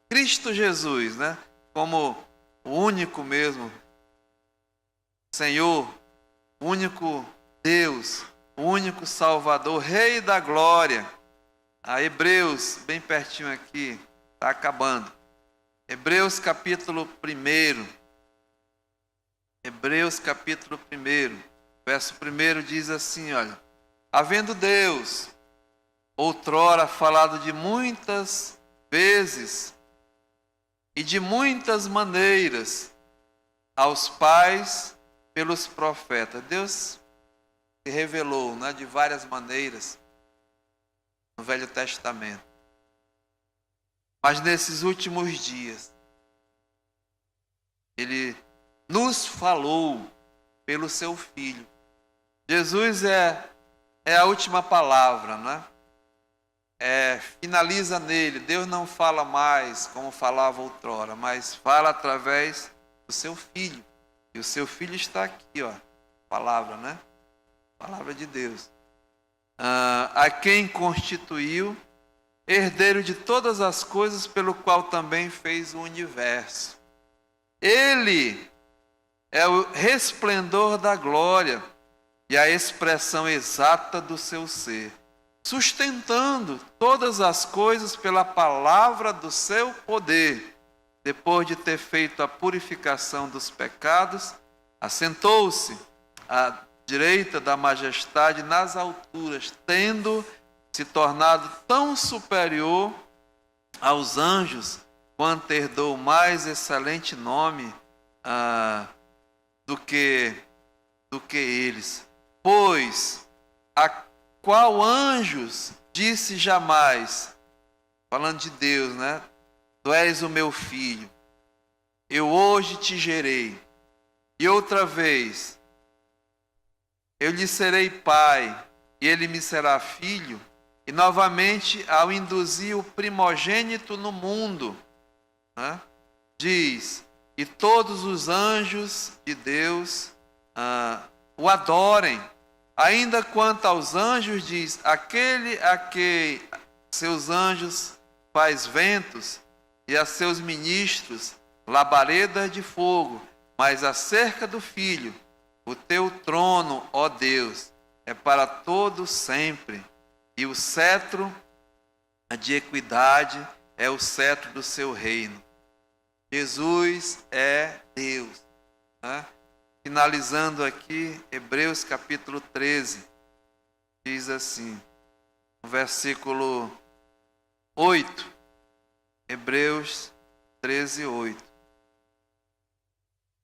A: Cristo Jesus, né? Como o único mesmo Senhor, o único Deus, o único Salvador, Rei da glória. A Hebreus, bem pertinho aqui, está acabando. Hebreus capítulo 1. Hebreus capítulo 1, verso 1 diz assim, olha. Havendo Deus, outrora falado de muitas vezes e de muitas maneiras aos pais pelos profetas. Deus se revelou, né, de várias maneiras no Velho Testamento. Mas nesses últimos dias, Ele nos falou pelo Seu Filho. Jesus é a última palavra, né? Finaliza nele. Deus não fala mais como falava outrora, mas fala através do Seu Filho. E o Seu Filho está aqui, ó. Palavra, né? Palavra de Deus. A quem constituiu herdeiro de todas as coisas, pelo qual também fez o universo. Ele é o resplendor da glória e a expressão exata do seu ser, sustentando todas as coisas pela palavra do seu poder. Depois de ter feito a purificação dos pecados, assentou-se à direita da majestade nas alturas, tendo se tornado tão superior aos anjos, quanto herdou mais excelente nome do que eles. Pois a qual anjos disse jamais, falando de Deus, né? Tu és o meu filho, eu hoje te gerei. E outra vez, eu lhe serei pai, e ele me será filho. E novamente, ao induzir o primogênito no mundo, né, diz, e todos os anjos de Deus o adorem. Ainda quanto aos anjos, diz, aquele a que seus anjos faz ventos, e a seus ministros labaredas de fogo. Mas acerca do Filho, o teu trono, ó Deus, é para todo sempre, e o cetro de equidade é o cetro do seu reino. Jesus é Deus, né? Finalizando aqui, Hebreus capítulo 13, diz assim, no versículo 8, Hebreus 13, 8.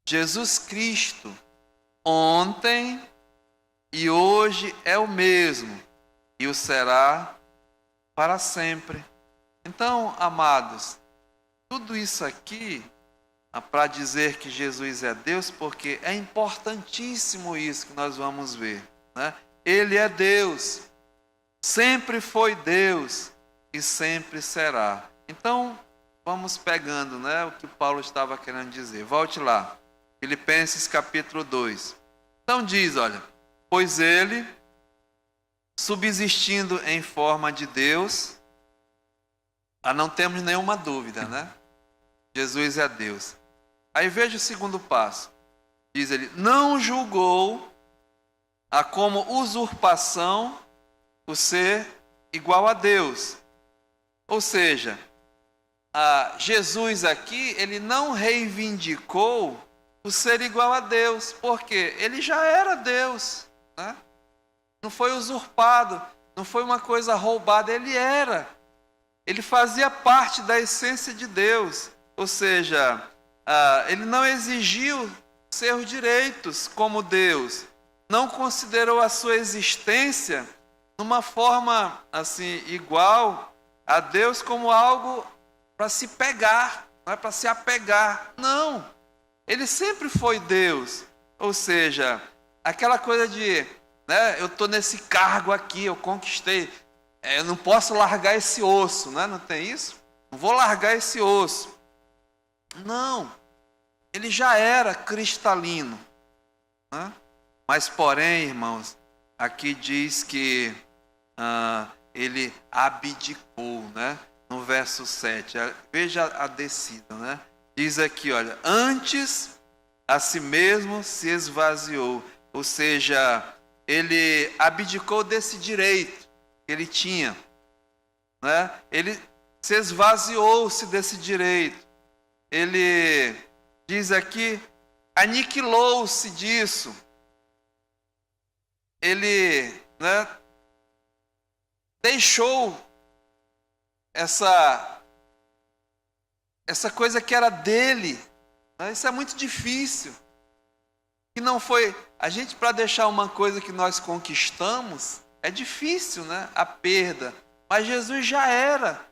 A: Jesus Cristo, ontem e hoje é o mesmo, e o será para sempre. Então, amados, tudo isso aqui para dizer que Jesus é Deus, porque é importantíssimo isso que nós vamos ver, né? Ele é Deus, sempre foi Deus e sempre será. Então, vamos pegando, né, o que Paulo estava querendo dizer. Volte lá, Filipenses capítulo 2. Então diz, olha, pois ele, subsistindo em forma de Deus, não temos nenhuma dúvida, né? Jesus é Deus. Aí veja o segundo passo. Diz ele, não julgou como usurpação o ser igual a Deus. Ou seja, Jesus aqui, ele não reivindicou o ser igual a Deus, porque ele já era Deus, né? Não foi usurpado, não foi uma coisa roubada, ele era. ele fazia parte da essência de Deus, ou seja, ele não exigiu seus direitos como Deus, não considerou a sua existência numa forma assim igual a Deus como algo para se pegar, não é para se apegar. Não, ele sempre foi Deus, ou seja, aquela coisa de, né, eu estou nesse cargo aqui, eu conquistei, eu não posso largar esse osso, né? Não tem isso? Não vou largar esse osso. Não, ele já era cristalino, né? Mas porém, irmãos, aqui diz que ele abdicou, né? No verso 7, veja a descida, né? Diz aqui, olha, antes a si mesmo se esvaziou, ou seja, ele abdicou desse direito que ele tinha, né? Ele se esvaziou-se desse direito, ele diz aqui, aniquilou-se disso, ele, né, deixou essa coisa que era dele, né? Isso é muito difícil. Que não foi a gente, para deixar uma coisa que nós conquistamos, é difícil, né? A perda. Mas Jesus já era.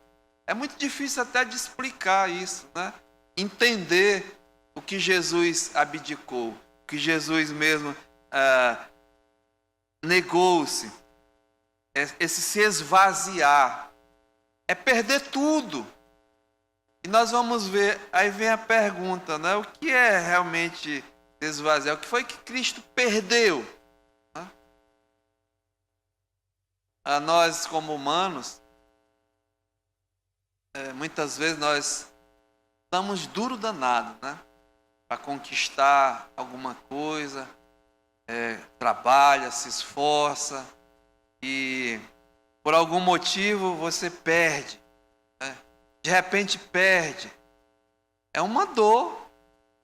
A: É muito difícil até de explicar isso, né? Entender o que Jesus abdicou, o que Jesus mesmo negou-se. Esse se esvaziar é perder tudo. E nós vamos ver, aí vem a pergunta, né? O que é realmente esvaziar? O que foi que Cristo perdeu? A nós, como humanos, muitas vezes nós estamos duro danado, né? Para conquistar alguma coisa, trabalha, se esforça e por algum motivo você perde, né? De repente perde. É uma dor.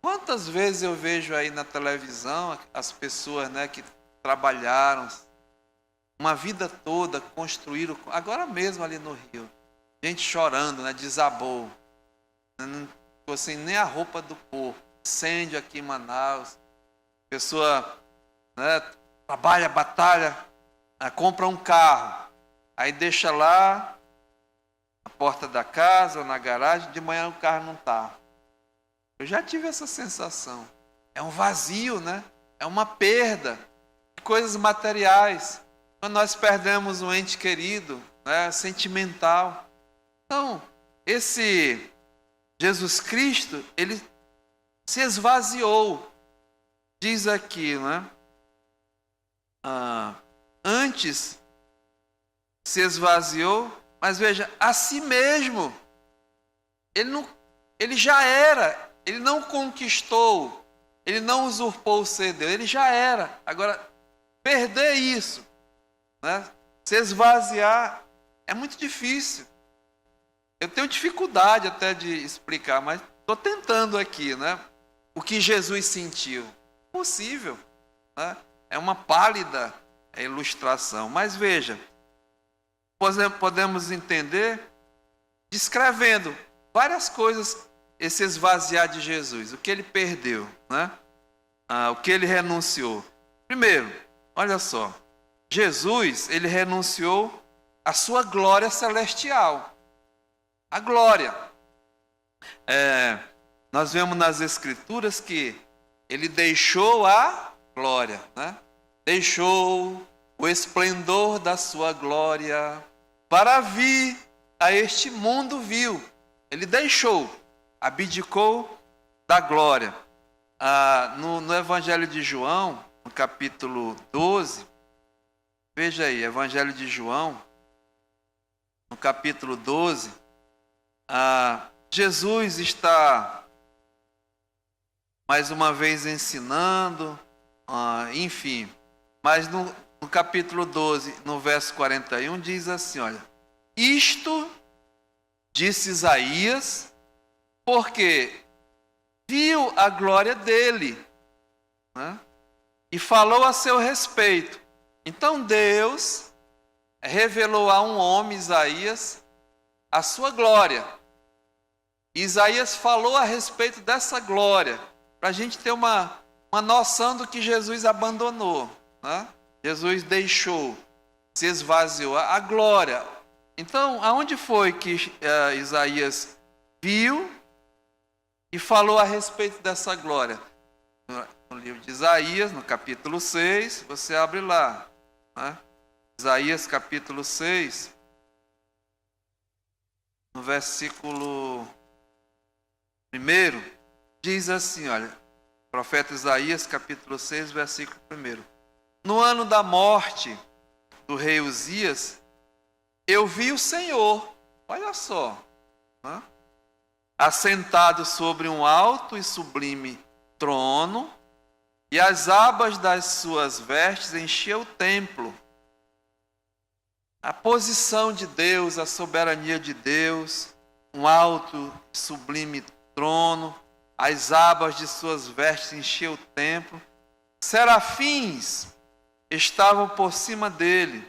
A: Quantas vezes eu vejo aí na televisão as pessoas, né, que trabalharam uma vida toda, construíram, agora mesmo ali no Rio, gente chorando, né, desabou, não ficou sem nem a roupa do corpo, incêndio aqui em Manaus, pessoa, né, trabalha, batalha, compra um carro, aí deixa lá na porta da casa ou na garagem, de manhã o carro não está. Eu já tive essa sensação. É um vazio, né? É uma perda de coisas materiais. Quando nós perdemos um ente querido, né, sentimental. Então, esse Jesus Cristo, ele se esvaziou. Diz aqui, né? Antes se esvaziou, mas veja, a si mesmo. Ele já era. Ele não conquistou, ele não usurpou o ser Deus, ele já era. Agora, perder isso, né? Se esvaziar, é muito difícil. Eu tenho dificuldade até de explicar, mas estou tentando aqui, né? O que Jesus sentiu. Possível, né? É uma pálida ilustração. Mas veja, podemos entender descrevendo várias coisas, esse esvaziar de Jesus, o que ele perdeu, né? O que ele renunciou. Primeiro, olha só, Jesus, ele renunciou à sua glória celestial. A glória. Nós vemos nas Escrituras que ele deixou a glória, né? Deixou o esplendor da sua glória para vir a este mundo vil. Ele deixou. Abdicou da glória. No Evangelho de João, no capítulo 12, veja aí, Evangelho de João, no capítulo 12, Jesus está mais uma vez ensinando, enfim, mas no capítulo 12, no verso 41, diz assim, olha, isto disse Isaías, porque viu a glória dele, né? E falou a seu respeito. Então Deus revelou a um homem, Isaías, a sua glória. Isaías falou a respeito dessa glória, para a gente ter uma noção do que Jesus abandonou, né? Jesus deixou, se esvaziou, a glória. Então, aonde foi que Isaías viu e falou a respeito dessa glória? No livro de Isaías, no capítulo 6, você abre lá, né? Isaías capítulo 6, no versículo 1, diz assim, olha, profeta Isaías capítulo 6, versículo 1. No ano da morte do rei Uzias, eu vi o Senhor, olha só, né? Assentado sobre um alto e sublime trono, e as abas das suas vestes enchiam o templo. A posição de Deus, a soberania de Deus, um alto e sublime trono, as abas de suas vestes enchiam o templo. Serafins estavam por cima dele.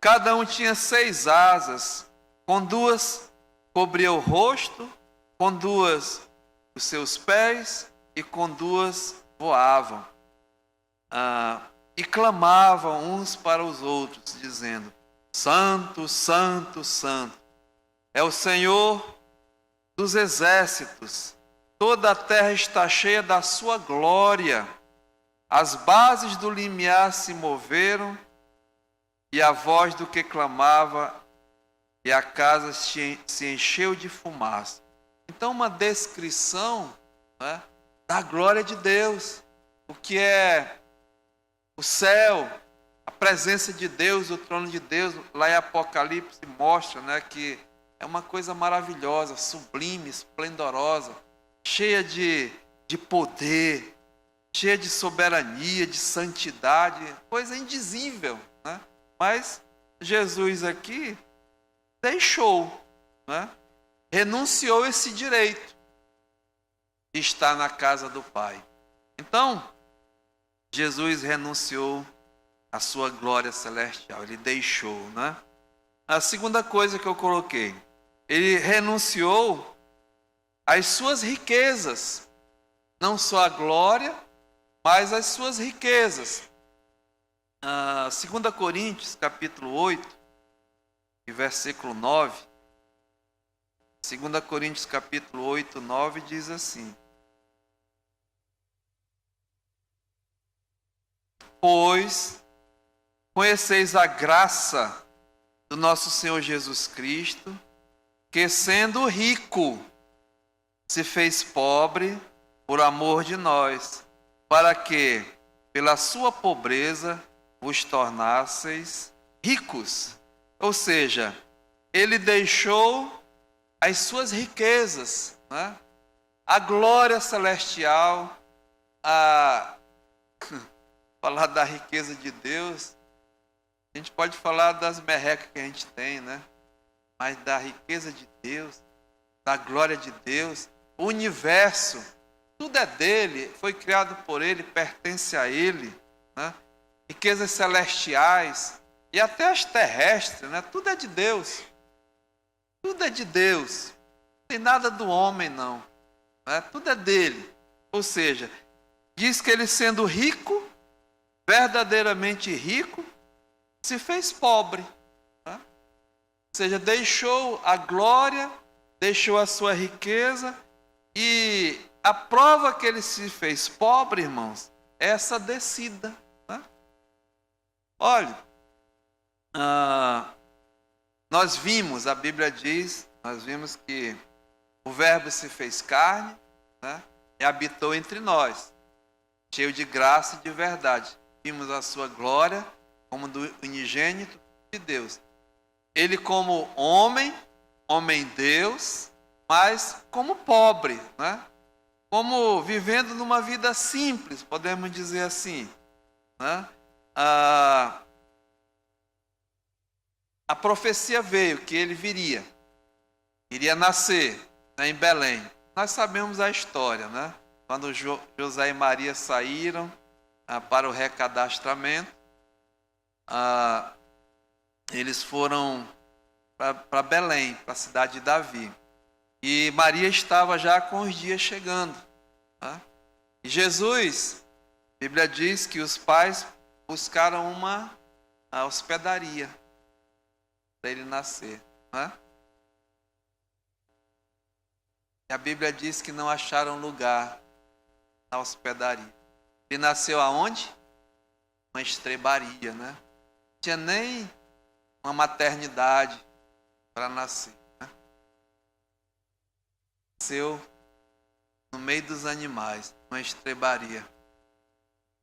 A: Cada um tinha 6 asas, com 2 cobria o rosto, com 2 os seus pés e com 2 voavam. E clamavam uns para os outros, dizendo: Santo, Santo, Santo, é o Senhor dos exércitos, toda a terra está cheia da sua glória. As bases do limiar se moveram, e a voz do que clamava, e a casa se encheu de fumaça. Então, uma descrição, né, da glória de Deus, o que é o céu, a presença de Deus, o trono de Deus. Lá em Apocalipse mostra, né, que é uma coisa maravilhosa, sublime, esplendorosa, cheia de poder, cheia de soberania, de santidade, coisa indizível, né? Mas Jesus aqui deixou, né? Renunciou esse direito de estar na casa do Pai. Então, Jesus renunciou à sua glória celestial, ele deixou, né? A segunda coisa que eu coloquei, ele renunciou às suas riquezas, não só a glória, mas as suas riquezas. 2 Coríntios, capítulo 8, e versículo 9. 2 Coríntios, capítulo 8, 9, diz assim: Pois conheceis a graça do nosso Senhor Jesus Cristo, que sendo rico, se fez pobre por amor de nós, para que, pela sua pobreza, vos tornasseis ricos. Ou seja, ele deixou as suas riquezas, né? A glória celestial, falar da riqueza de Deus, a gente pode falar das merrecas que a gente tem, né? Mas da riqueza de Deus, da glória de Deus, o universo, tudo é dele, foi criado por ele, pertence a ele, né? Riquezas celestiais e até as terrestres, né? Tudo é de Deus. Tudo é de Deus. Não tem nada do homem, não, né? Tudo é dele. Ou seja, diz que ele, sendo rico, verdadeiramente rico, se fez pobre, né? Ou seja, deixou a glória, deixou a sua riqueza, e a prova que ele se fez pobre, irmãos, é essa descida, né? Olha, nós vimos, a Bíblia diz, nós vimos que o Verbo se fez carne, né, e habitou entre nós, cheio de graça e de verdade. Vimos a sua glória como do unigênito de Deus. Ele como homem Deus, mas como pobre, né? Como vivendo numa vida simples, podemos dizer assim, né? A profecia veio que ele iria nascer, né, em Belém. Nós sabemos a história, né? Quando José e Maria saíram para o recadastramento, eles foram para Belém, para a cidade de Davi. E Maria estava já com os dias chegando. Tá? E Jesus, a Bíblia diz que os pais buscaram uma hospedaria para ele nascer. Né? E a Bíblia diz que não acharam lugar na hospedaria. Ele nasceu aonde? Uma estrebaria, né? Não tinha nem uma maternidade para nascer. Né? Nasceu no meio dos animais, uma estrebaria.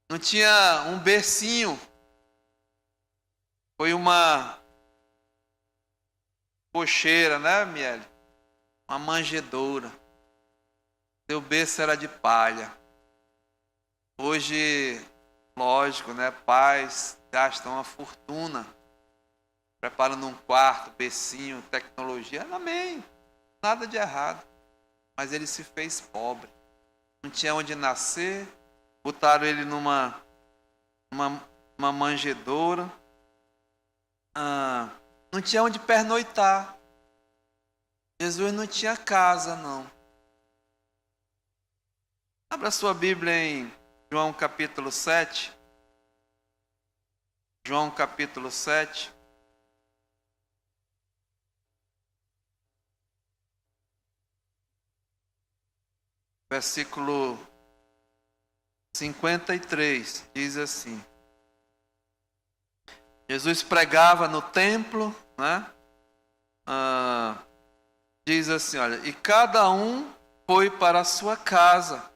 A: Não tinha um bercinho. Foi uma cocheira, né, Miele? Uma manjedoura. Seu berço era de palha. Hoje, lógico, né? Pais gastam uma fortuna preparando um quarto, bercinho, tecnologia. Amém. Nada de errado. Mas ele se fez pobre. Não tinha onde nascer. Botaram ele numa manjedoura. Não tinha onde pernoitar. Jesus não tinha casa, não. Abra sua Bíblia em João capítulo 7. João capítulo 7. Versículo 53, diz assim. Jesus pregava no templo, né? Diz assim, olha, e cada um foi para a sua casa.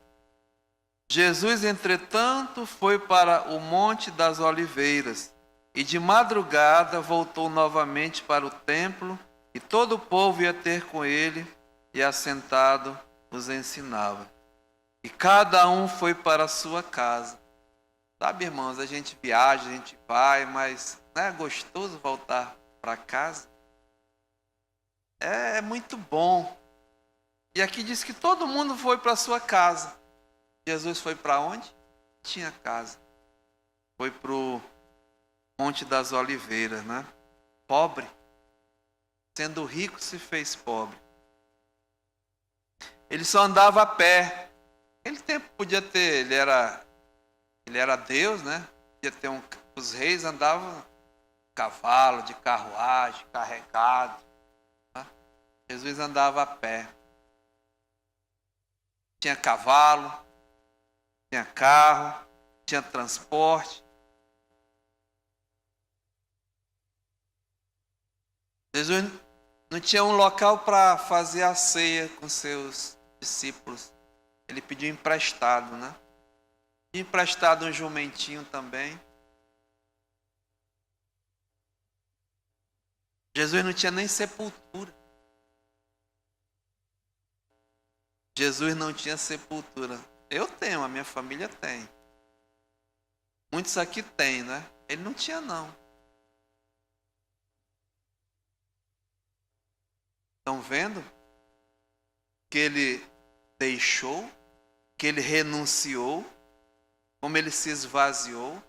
A: Jesus, entretanto, foi para o Monte das Oliveiras, e de madrugada voltou novamente para o templo, e todo o povo ia ter com ele, e assentado os ensinava. E cada um foi para a sua casa. Sabe, irmãos, a gente viaja, a gente vai, mas não é gostoso voltar para casa? É muito bom. E aqui diz que todo mundo foi para a sua casa. Jesus foi para onde? Tinha casa. Foi para o Monte das Oliveiras, né? Pobre. Sendo rico, se fez pobre. Ele só andava a pé. Aquele tempo podia ter, ele era Deus, né? Podia ter os reis andavam de cavalo, de carruagem, carregado. Tá? Jesus andava a pé. Tinha cavalo, tinha carro, tinha transporte. Jesus não tinha um local para fazer a ceia com seus discípulos. Ele pediu emprestado, né? Pediu emprestado um jumentinho também. Jesus não tinha nem sepultura. Jesus não tinha sepultura. Eu tenho, a minha família tem. Muitos aqui têm, né? Ele não tinha, não. Estão vendo? Que ele deixou, que ele renunciou, como ele se esvaziou.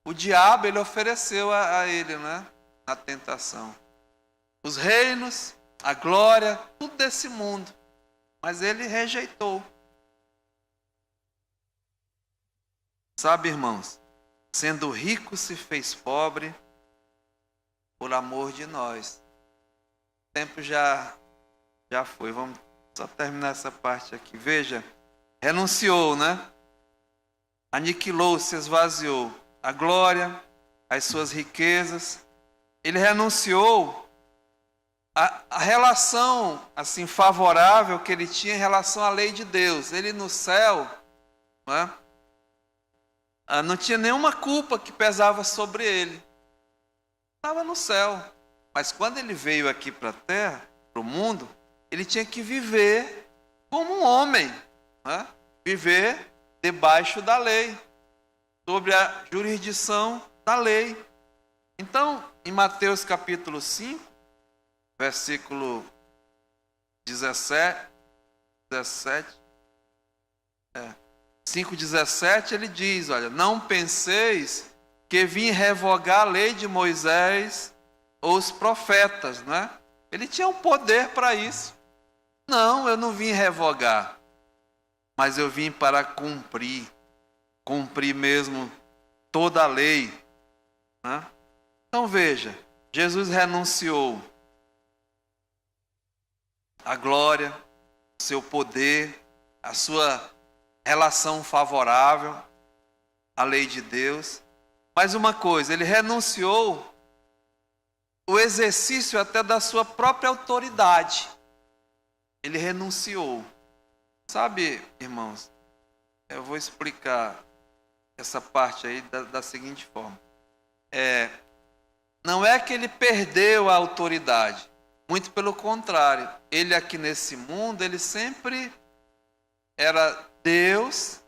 A: O diabo, ele ofereceu a ele, né? Na tentação. Os reinos, a glória, tudo desse mundo. Mas ele rejeitou. Sabe, irmãos, sendo rico se fez pobre por amor de nós. O tempo já foi. Vamos só terminar essa parte aqui. Veja, renunciou, né? Aniquilou, se esvaziou. A glória, as suas riquezas. Ele renunciou a relação assim favorável que ele tinha em relação à lei de Deus. Ele no céu, né? Não tinha nenhuma culpa que pesava sobre ele. Estava no céu. Mas quando ele veio aqui para a terra, para o mundo, ele tinha que viver como um homem. Né? Viver debaixo da lei. Sobre a jurisdição da lei. Então, em Mateus capítulo 5, versículo 17, 5,17, ele diz, olha, não penseis que vim revogar a lei de Moisés ou os profetas, não é? Ele tinha o poder para isso. Não, eu não vim revogar, mas eu vim para cumprir mesmo toda a lei, né? Então veja, Jesus renunciou à glória, ao seu poder, à sua relação favorável à lei de Deus. Mas uma coisa, ele renunciou o exercício até da sua própria autoridade. Ele renunciou. Sabe, irmãos, eu vou explicar essa parte aí da seguinte forma. Não é que ele perdeu a autoridade. Muito pelo contrário. Ele aqui nesse mundo, ele sempre era Deus,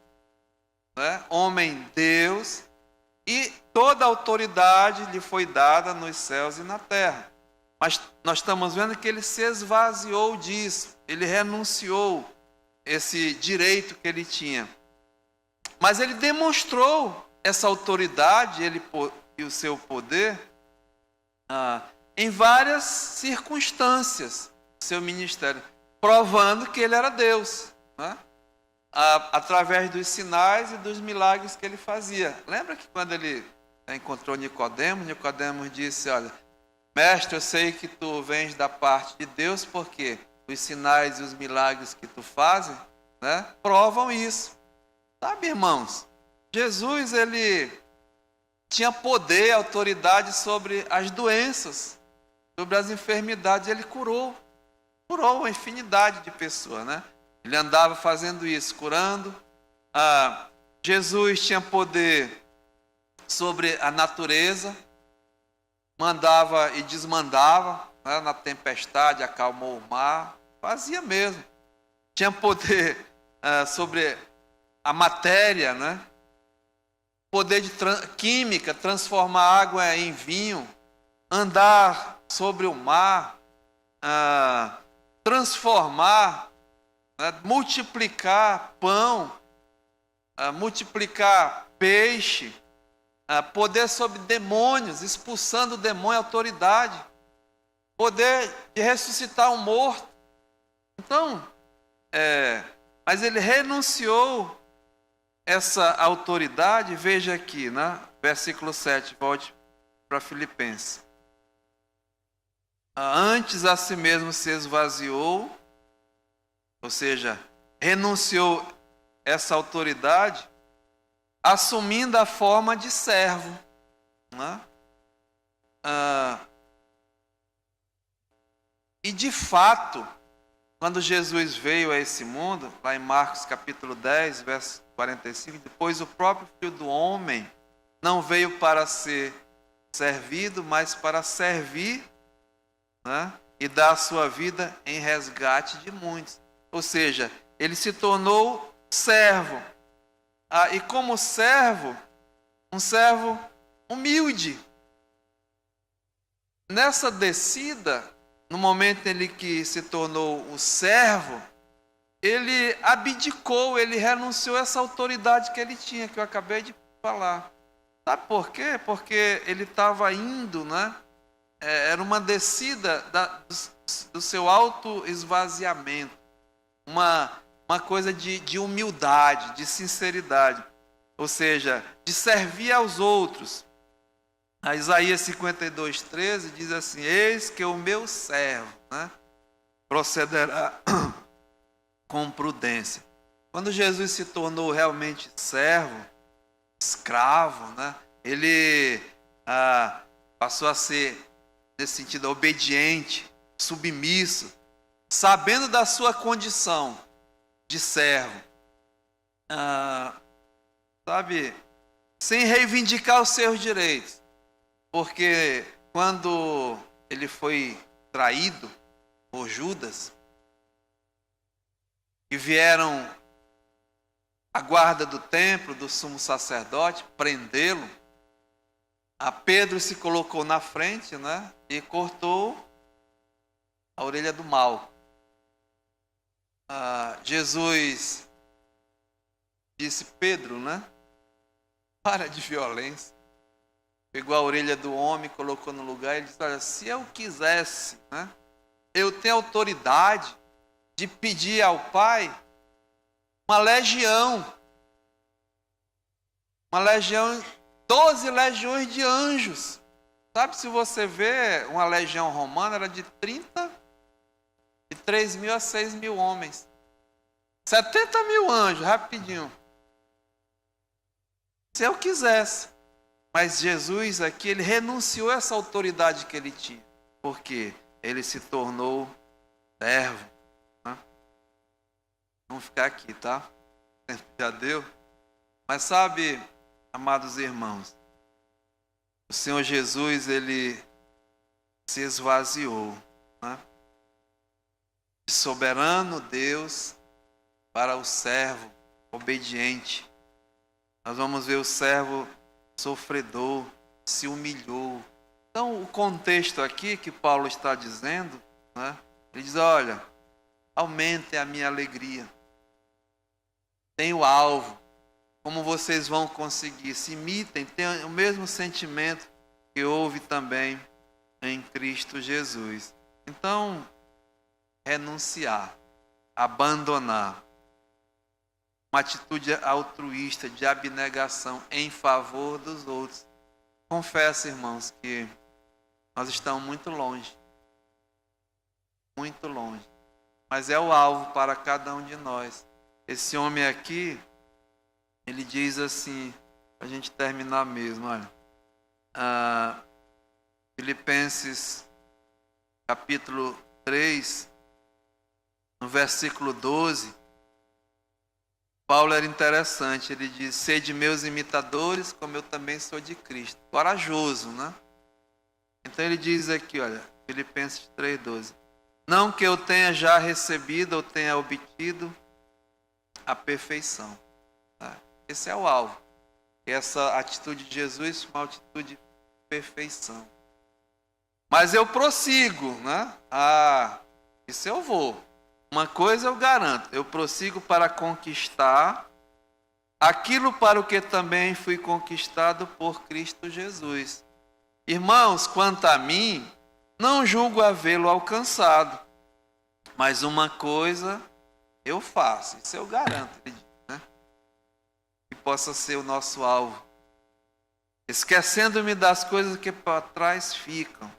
A: né? Homem Deus, e toda a autoridade lhe foi dada nos céus e na terra. Mas nós estamos vendo que ele se esvaziou disso. Ele renunciou esse direito que ele tinha. Mas ele demonstrou essa autoridade e o seu poder em várias circunstâncias do seu ministério, provando que ele era Deus, né? Através dos sinais e dos milagres que ele fazia. Lembra que quando ele encontrou Nicodemos disse: olha, mestre, eu sei que tu vens da parte de Deus, porque os sinais e os milagres que tu fazes, né, provam isso. Sabe, irmãos, Jesus, ele tinha poder, autoridade sobre as doenças, sobre as enfermidades. Ele curou uma infinidade de pessoas, né? Ele andava fazendo isso, curando. Jesus tinha poder sobre a natureza, mandava e desmandava, né? Na tempestade, acalmou o mar, fazia mesmo. Tinha poder sobre a matéria, né? Poder de química, transformar água em vinho, andar sobre o mar, transformar, né? Multiplicar pão, multiplicar peixe, poder sobre demônios, expulsando o demônio, autoridade, poder de ressuscitar um morto. Então, mas ele renunciou essa autoridade. Veja aqui, né? Versículo 7, volte para Filipenses. Antes a si mesmo se esvaziou, ou seja, renunciou essa autoridade, assumindo a forma de servo, né? E de fato, quando Jesus veio a esse mundo, lá em Marcos capítulo 10, verso 45, depois o próprio Filho do Homem não veio para ser servido, mas para servir, né? E dar a sua vida em resgate de muitos. Ou seja, ele se tornou servo. E como servo, um servo humilde. Nessa descida, no momento em que se tornou o servo, ele abdicou, ele renunciou a essa autoridade que ele tinha, que eu acabei de falar. Sabe por quê? Porque ele estava indo, né? Era uma descida do seu auto-esvaziamento, uma coisa de humildade, de sinceridade, ou seja, de servir aos outros. A Isaías 52:13 diz assim: eis que o meu servo, né, procederá com prudência. Quando Jesus se tornou realmente servo, escravo, né, ele passou a ser, nesse sentido, obediente, submisso, sabendo da sua condição de servo, sabe, sem reivindicar os seus direitos. Porque quando ele foi traído por Judas, e vieram a guarda do templo, do sumo sacerdote, prendê-lo, Pedro se colocou na frente, né, e cortou a orelha do mal. Jesus disse: Pedro, né, para de violência. pegou a orelha do homem, colocou no lugar e disse: olha, se eu quisesse, né, eu tenho autoridade de pedir ao Pai uma legião, 12 legiões de anjos. Sabe, se você vê uma legião romana, era de 33 mil a 6 mil homens. 70 mil anjos, rapidinho. Se eu quisesse. Mas Jesus aqui, ele renunciou a essa autoridade que ele tinha. Porque ele se tornou servo. Né? Vamos ficar aqui, tá? Já deu? Mas sabe, amados irmãos, o Senhor Jesus, ele se esvaziou, né? De soberano Deus para o servo obediente. Nós vamos ver o servo sofredor, se humilhou. Então, o contexto aqui que Paulo está dizendo, né? Ele diz: olha, aumentem a minha alegria. Tenho alvo. Como vocês vão conseguir? Se imitem, tenham o mesmo sentimento que houve também em Cristo Jesus. Então, renunciar, abandonar, uma atitude altruísta, de abnegação em favor dos outros. Confesso, irmãos, que nós estamos muito longe. Muito longe. Mas é o alvo para cada um de nós. Esse homem aqui, ele diz assim, para a gente terminar mesmo, olha. Filipenses capítulo 3, no versículo 12, Paulo era interessante, ele diz: sede meus imitadores, como eu também sou de Cristo. Corajoso, né? Então ele diz aqui, olha, Filipenses 3,12: não que eu tenha já recebido ou tenha obtido a perfeição. Tá? Esse é o alvo. Essa atitude de Jesus foi uma atitude de perfeição. Mas eu prossigo, né? Isso eu vou. Uma coisa eu garanto, eu prossigo para conquistar aquilo para o que também fui conquistado por Cristo Jesus. Irmãos, quanto a mim, não julgo havê-lo alcançado, mas uma coisa eu faço, isso eu garanto, né? Que possa ser o nosso alvo. Esquecendo-me das coisas que para trás ficam.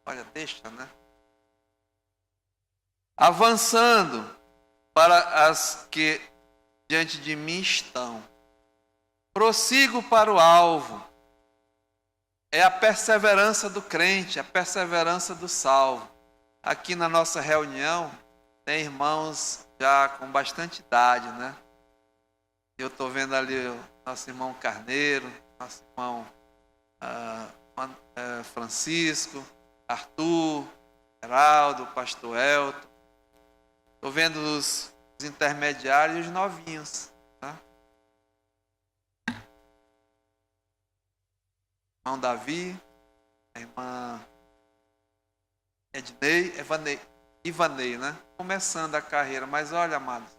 A: Olha, deixa, né? Avançando para as que diante de mim estão. Prossigo para o alvo. É a perseverança do crente, a perseverança do salvo. Aqui na nossa reunião, tem irmãos já com bastante idade, né? Eu estou vendo ali o nosso irmão Carneiro, nosso irmão Francisco, Arthur, Geraldo, pastor Elton. Estou vendo os intermediários e os novinhos. Tá? Irmão Davi, a irmã Ivanei, né? Começando a carreira. Mas olha, amados,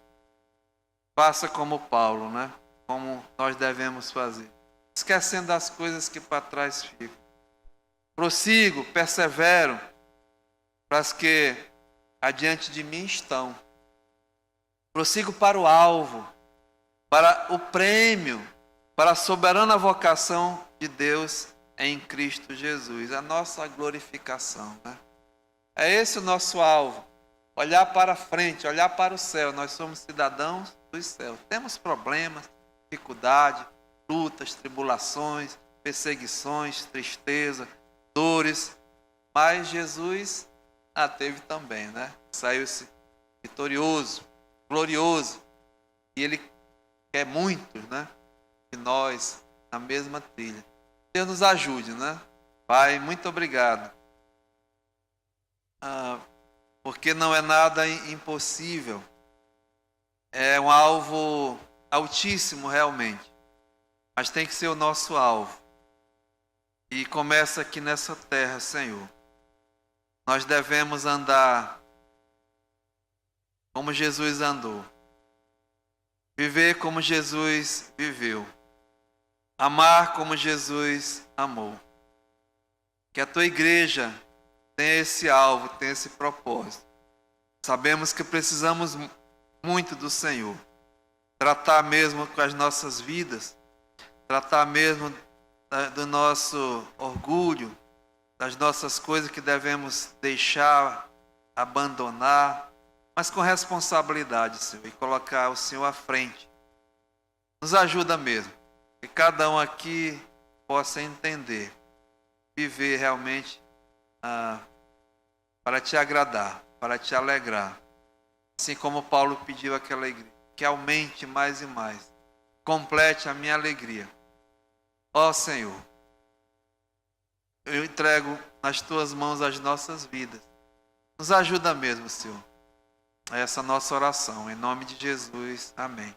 A: faça como Paulo, né? Como nós devemos fazer. Esquecendo das coisas que para trás ficam. Prossigo, persevero, para as que adiante de mim estão. Prossigo para o alvo, para o prêmio, para a soberana vocação de Deus em Cristo Jesus, a nossa glorificação, né? É esse o nosso alvo, olhar para frente, olhar para o céu. Nós somos cidadãos dos céus. Temos problemas, dificuldades, lutas, tribulações, perseguições, tristeza, dores, mas Jesus teve também, né? Saiu-se vitorioso, glorioso, e Ele quer muitos, né? E nós na mesma trilha. Deus nos ajude, né? Pai, muito obrigado, porque não é nada impossível, é um alvo altíssimo realmente, mas tem que ser o nosso alvo, e começa aqui nessa terra, Senhor. Nós devemos andar como Jesus andou, viver como Jesus viveu, amar como Jesus amou. que a tua igreja tenha esse alvo, tenha esse propósito. Sabemos que precisamos muito do Senhor. Tratar mesmo com as nossas vidas, tratar mesmo do nosso orgulho, das nossas coisas que devemos deixar, abandonar, mas com responsabilidade, Senhor, e colocar o Senhor à frente. Nos ajuda mesmo, que cada um aqui possa entender, viver realmente para te agradar, para te alegrar. Assim como Paulo pediu àquela igreja, que aumente mais e mais, complete a minha alegria. Ó Senhor, eu entrego nas tuas mãos as nossas vidas. Nos ajuda mesmo, Senhor, a essa nossa oração. Em nome de Jesus, amém.